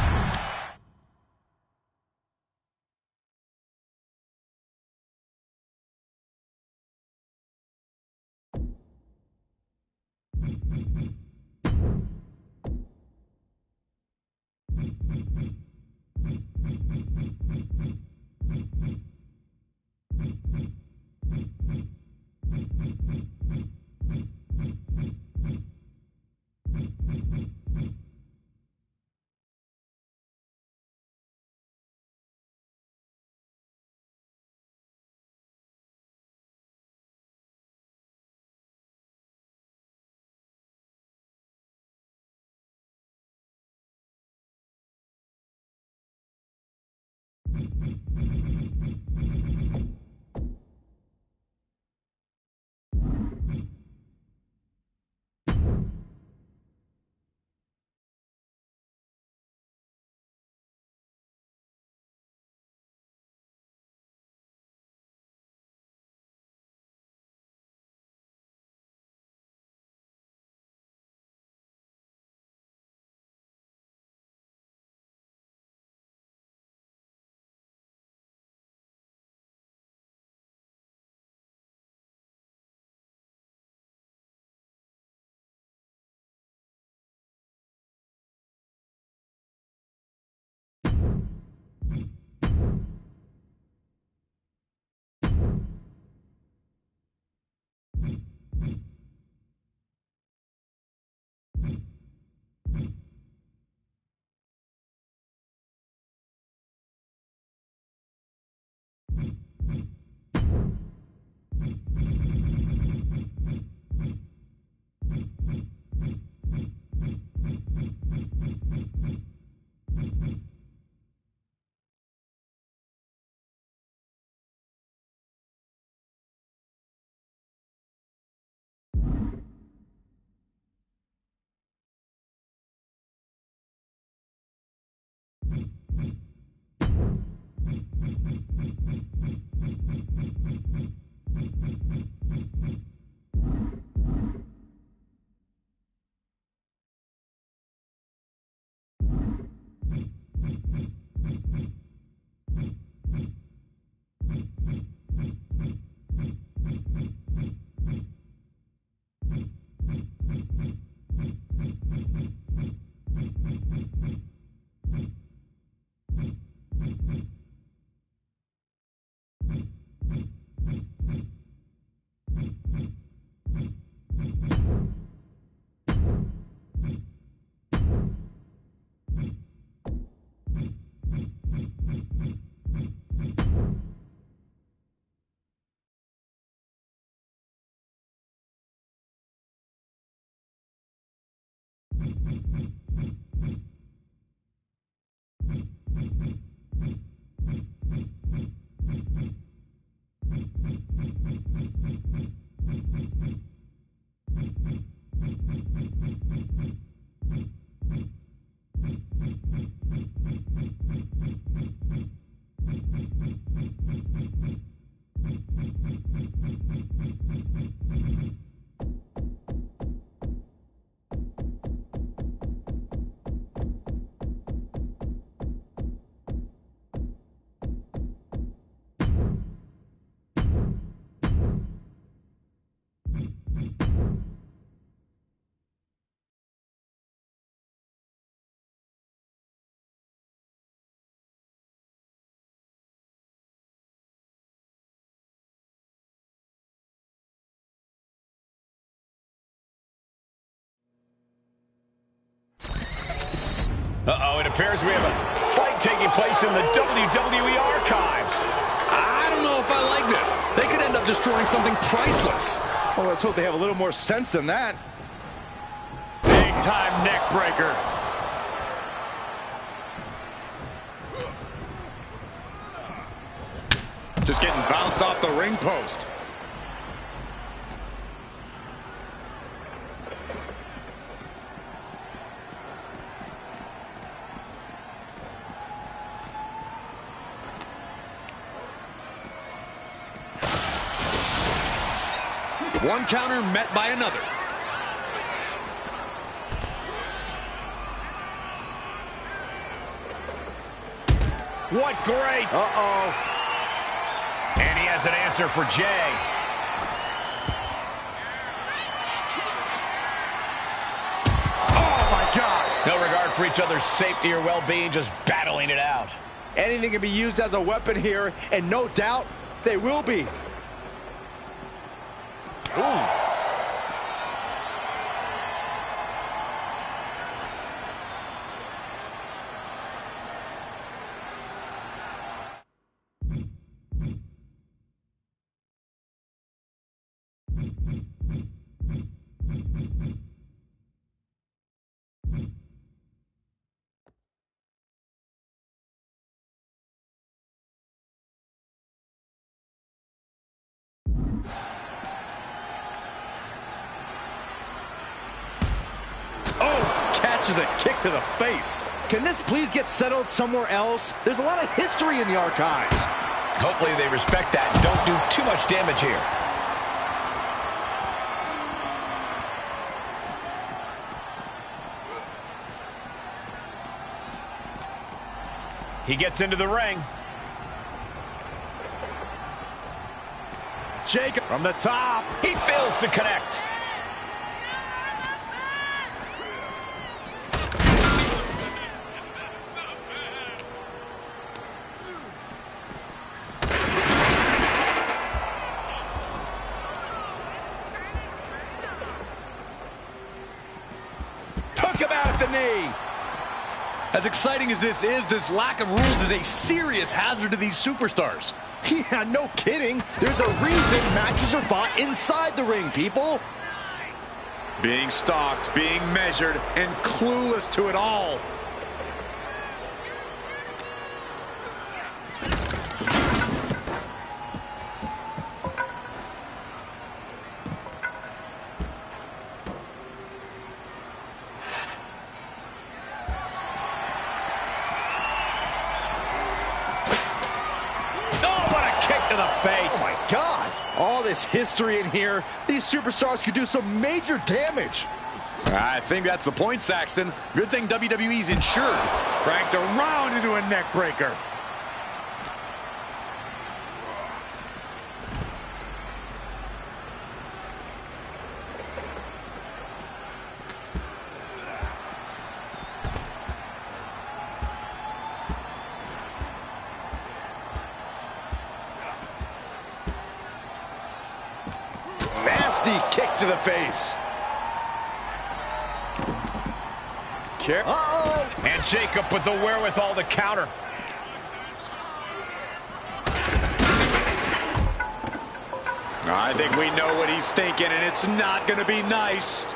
Uh-oh, it appears we have a fight taking place in the WWE archives. I don't know if I like this. They could end up destroying something priceless. Well, let's hope they have a little more sense than that. Big-time neck breaker. Just getting bounced off the ring post. One counter met by another. What great! Uh-oh. And he has an answer for Jay. Oh, my God. No regard for each other's safety or well-being, just battling it out. Anything can be used as a weapon here, and no doubt they will be. Ooh. Catches a kick to the face. Can this please get settled somewhere else? There's a lot of history in the archives. Hopefully they respect that and don't do too much damage here. He gets into the ring. Jacob from the top. He fails to connect. Took him out at the knee. As exciting as this is, this lack of rules is a serious hazard to these superstars. Yeah, no kidding. There's a reason matches are fought inside the ring, people. Being stalked, being measured, and clueless to it all. All this history in here. These superstars could do some major damage. I think that's the point, Saxton. Good thing WWE's insured. Cranked around into a neck breaker. Nasty kick to the face. Uh-oh. And Jacob with the wherewithal to counter. I think we know what he's thinking, and it's not going to be nice.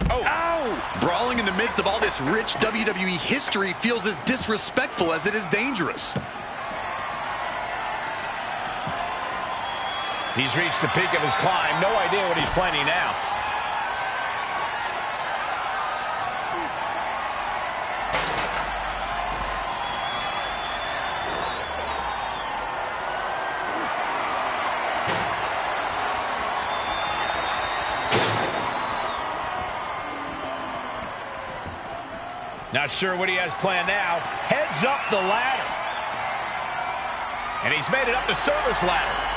Oh. Ow! Brawling in the midst of all this rich WWE history feels as disrespectful as it is dangerous. He's reached the peak of his climb. No idea what he's planning now. Not sure what he has planned now. Heads up the ladder. And he's made it up the service ladder.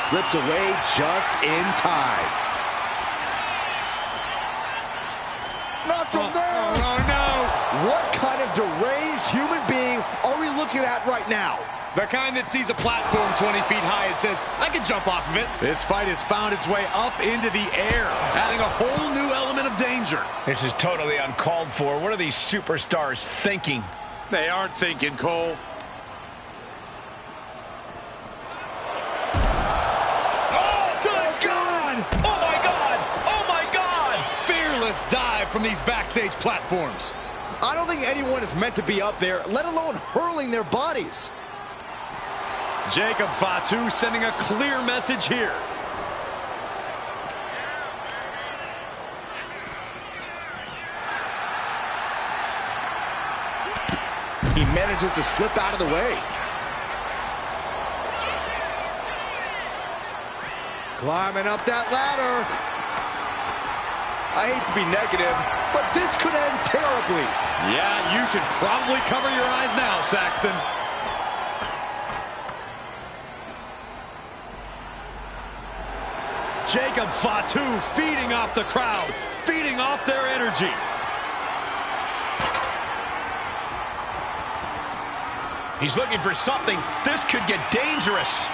Slips away just in time. Not from there. Oh, no. What kind of deranged human being are we looking at right now? The kind that sees a platform 20 feet high and says, I can jump off of it. This fight has found its way up into the air, adding a whole new element of danger. This is totally uncalled for. What are these superstars thinking? They aren't thinking, Cole. Dive from these backstage platforms. I don't think anyone is meant to be up there, let alone hurling their bodies. Jacob Fatu sending a clear message here. He manages to slip out of the way. Climbing up that ladder. I hate to be negative, but this could end terribly. Yeah, you should probably cover your eyes now, Saxton. Jacob Fatu feeding off the crowd, feeding off their energy. He's looking for something. This could get dangerous.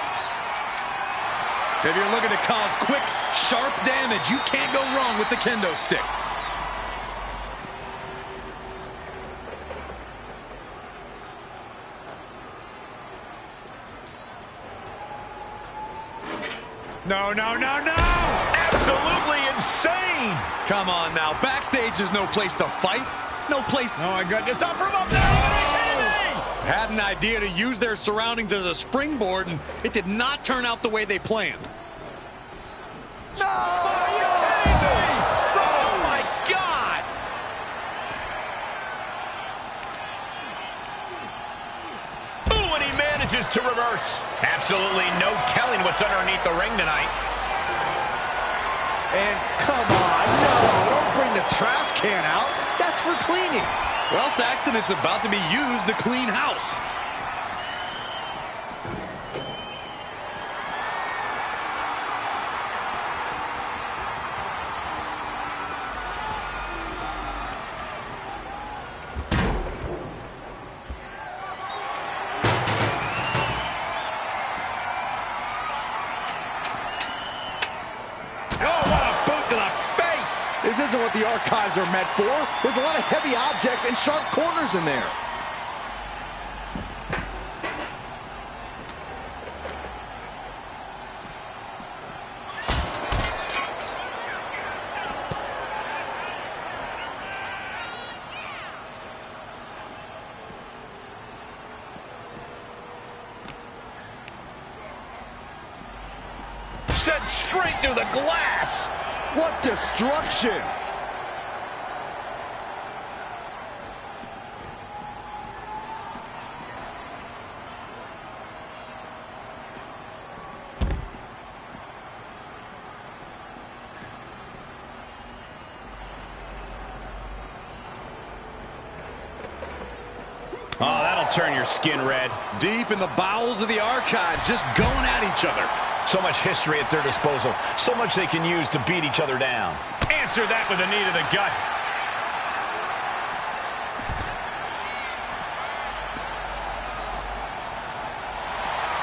If you're looking to cause quick, sharp damage, you can't go wrong with the kendo stick. No, no, no, no! Absolutely insane! Come on now, backstage is no place to fight. No place. Oh my goodness, not from up there! Are you kidding me? Had an idea to use their surroundings as a springboard, and it did not turn out the way they planned. No! Are you kidding me? Oh my God! Ooh, and he manages to reverse. Absolutely no telling what's underneath the ring tonight. And come on, no, don't bring the trash can out. That's for cleaning. Well, Saxton, it's about to be used to clean house. This isn't what the archives are meant for. There's a lot of heavy objects and sharp corners in there. Sent straight through the glass. What destruction! turn your skin red. Deep in the bowels of the archives, just going at each other. So much history at their disposal. So much they can use to beat each other down. Answer that with a knee to the gut.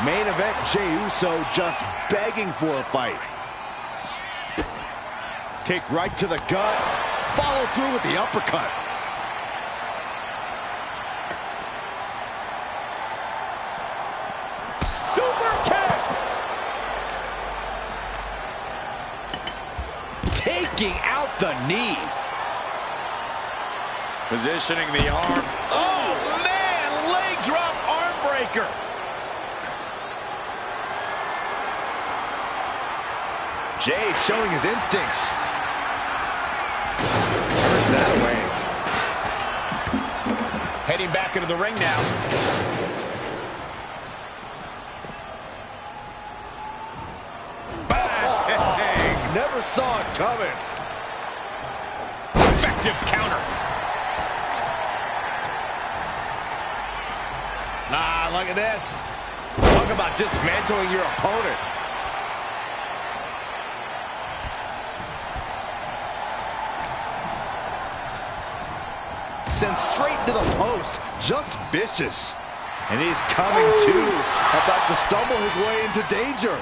Main event, Jey Uso just begging for a fight. Kick right to the gut. Follow through with the uppercut. Super kick! Taking out the knee. Positioning the arm. Oh, man! Leg drop arm breaker. Jey showing his instincts. Turns that away. Heading back into the ring now. Bang! Never saw it coming. Effective counter. Ah, look at this. Talk about dismantling your opponent. Sent straight into the post. Just vicious. And he's coming too. About to stumble his way into danger.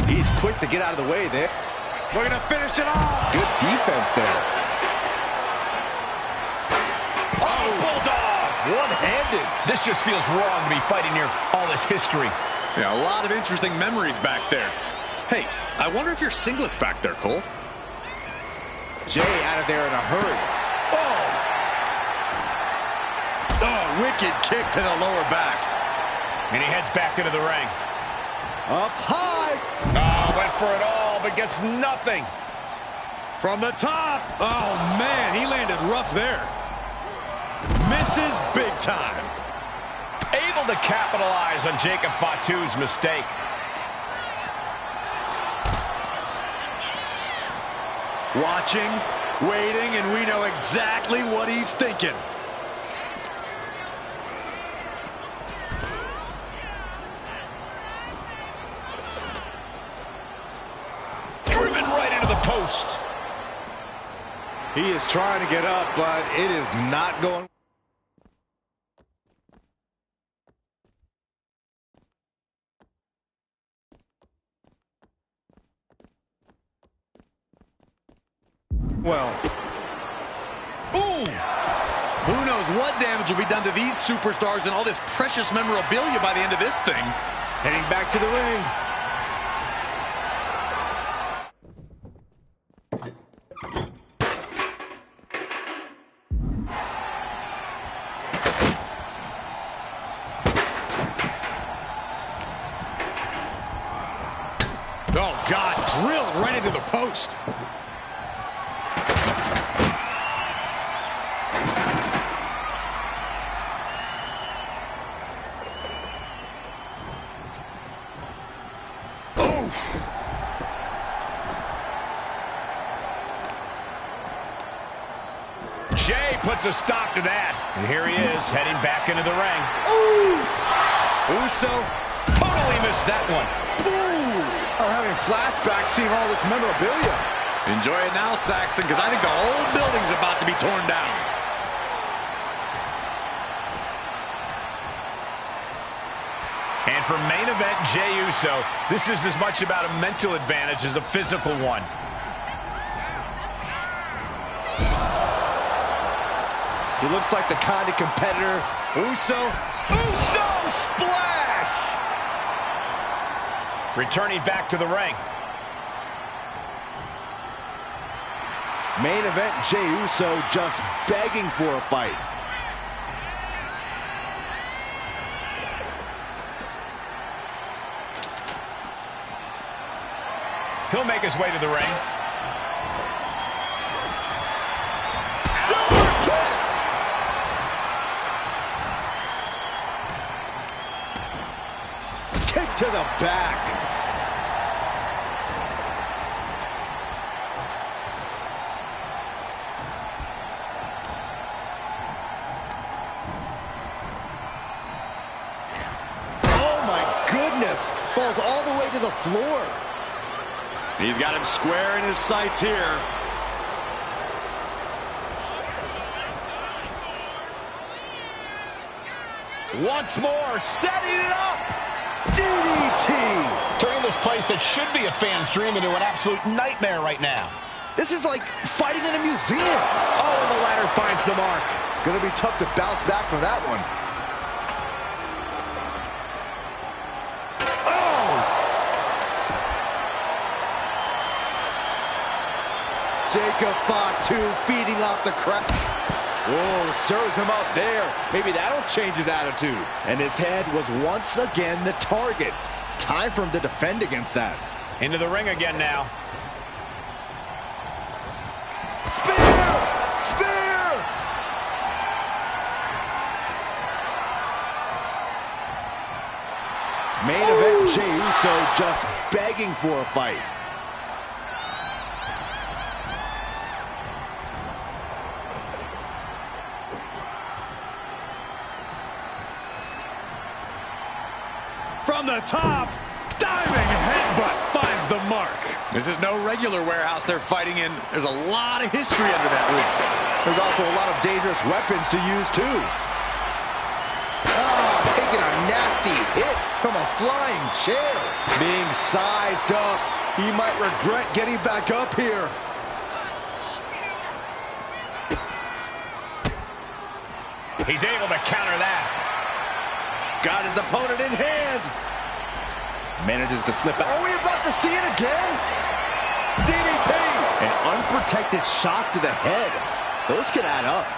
He's quick to get out of the way there. Looking to finish it off. Good defense there. Oh, Bulldog! One-handed. This just feels wrong to be fighting near all this history. Yeah, a lot of interesting memories back there. Hey, I wonder if your singlet's back there, Cole. Jey out of there in a hurry. Oh, wicked kick to the lower back. And he heads back into the ring. Up high. Oh, went for it all, but gets nothing. From the top. Oh, man, he landed rough there. Misses big time. Able to capitalize on Jacob Fatu's mistake. Watching, waiting, and we know exactly what he's thinking. Driven right into the post. He is trying to get up, but it is not going. Well, Boom! Who knows what damage will be done to these superstars and all this precious memorabilia by the end of this thing. heading back to the ring. Oh, God, drilled right into the post. Jey puts a stop to that. And here he is, heading back into the ring. Uso totally missed that one. I'm having flashbacks seeing all this memorabilia. Enjoy it now, Saxton, because I think the whole building's about to be torn down. And for main event Jey Uso, this is as much about a mental advantage as a physical one. He looks like the kind of competitor. Uso Splash! Returning back to the ring. Main event Jey Uso just begging for a fight. He'll make his way to the ring. Kick to the back. falls all the way to the floor. He's got him square in his sights here. Once more, setting it up. DDT! Turning this place that should be a fan's dream into an absolute nightmare right now. This is like fighting in a museum. Oh, and the ladder finds the mark. Gonna be tough to bounce back from that one. Oh! Jacob Fatu feeding off the crowd. Whoa, serves him up there. Maybe that'll change his attitude. And his head was once again the target. Time for him to defend against that. Into the ring again now. Spear! Spear! Main event, Jey Uso just begging for a fight. From the top, diving headbutt finds the mark. This is no regular warehouse they're fighting in. There's a lot of history under that roof. There's also a lot of dangerous weapons to use, too. Oh, taking a nasty hit from a flying chair. Being sized up. He might regret getting back up here. He's able to counter that. Got his opponent in hand. Manages to slip out. Are we about to see it again? DDT! An unprotected shot to the head. Those can add up.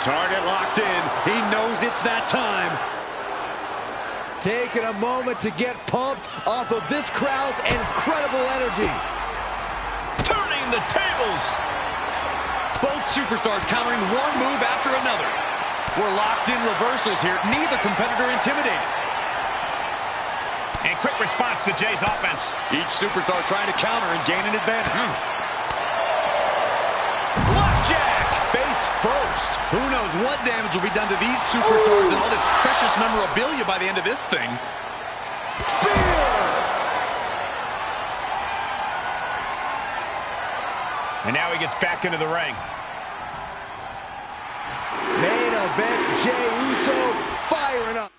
Target locked in. He knows it's that time. Taking a moment to get pumped off of this crowd's incredible energy. Turning the tables. Both superstars countering one move after another. We're locked in reversals here. Neither competitor intimidated. And quick response to Jey's offense. Each superstar trying to counter and gain an advantage. Blackjack! Face first. Who knows what damage will be done to these superstars and all this precious memorabilia by the end of this thing. Spear! And now he gets back into the ring. Main event, Jey Uso firing up.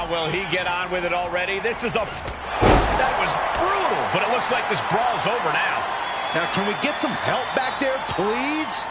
Will he get on with it already? This is that was brutal, but it looks like this brawl's over now. Now, can we get some help back there, please?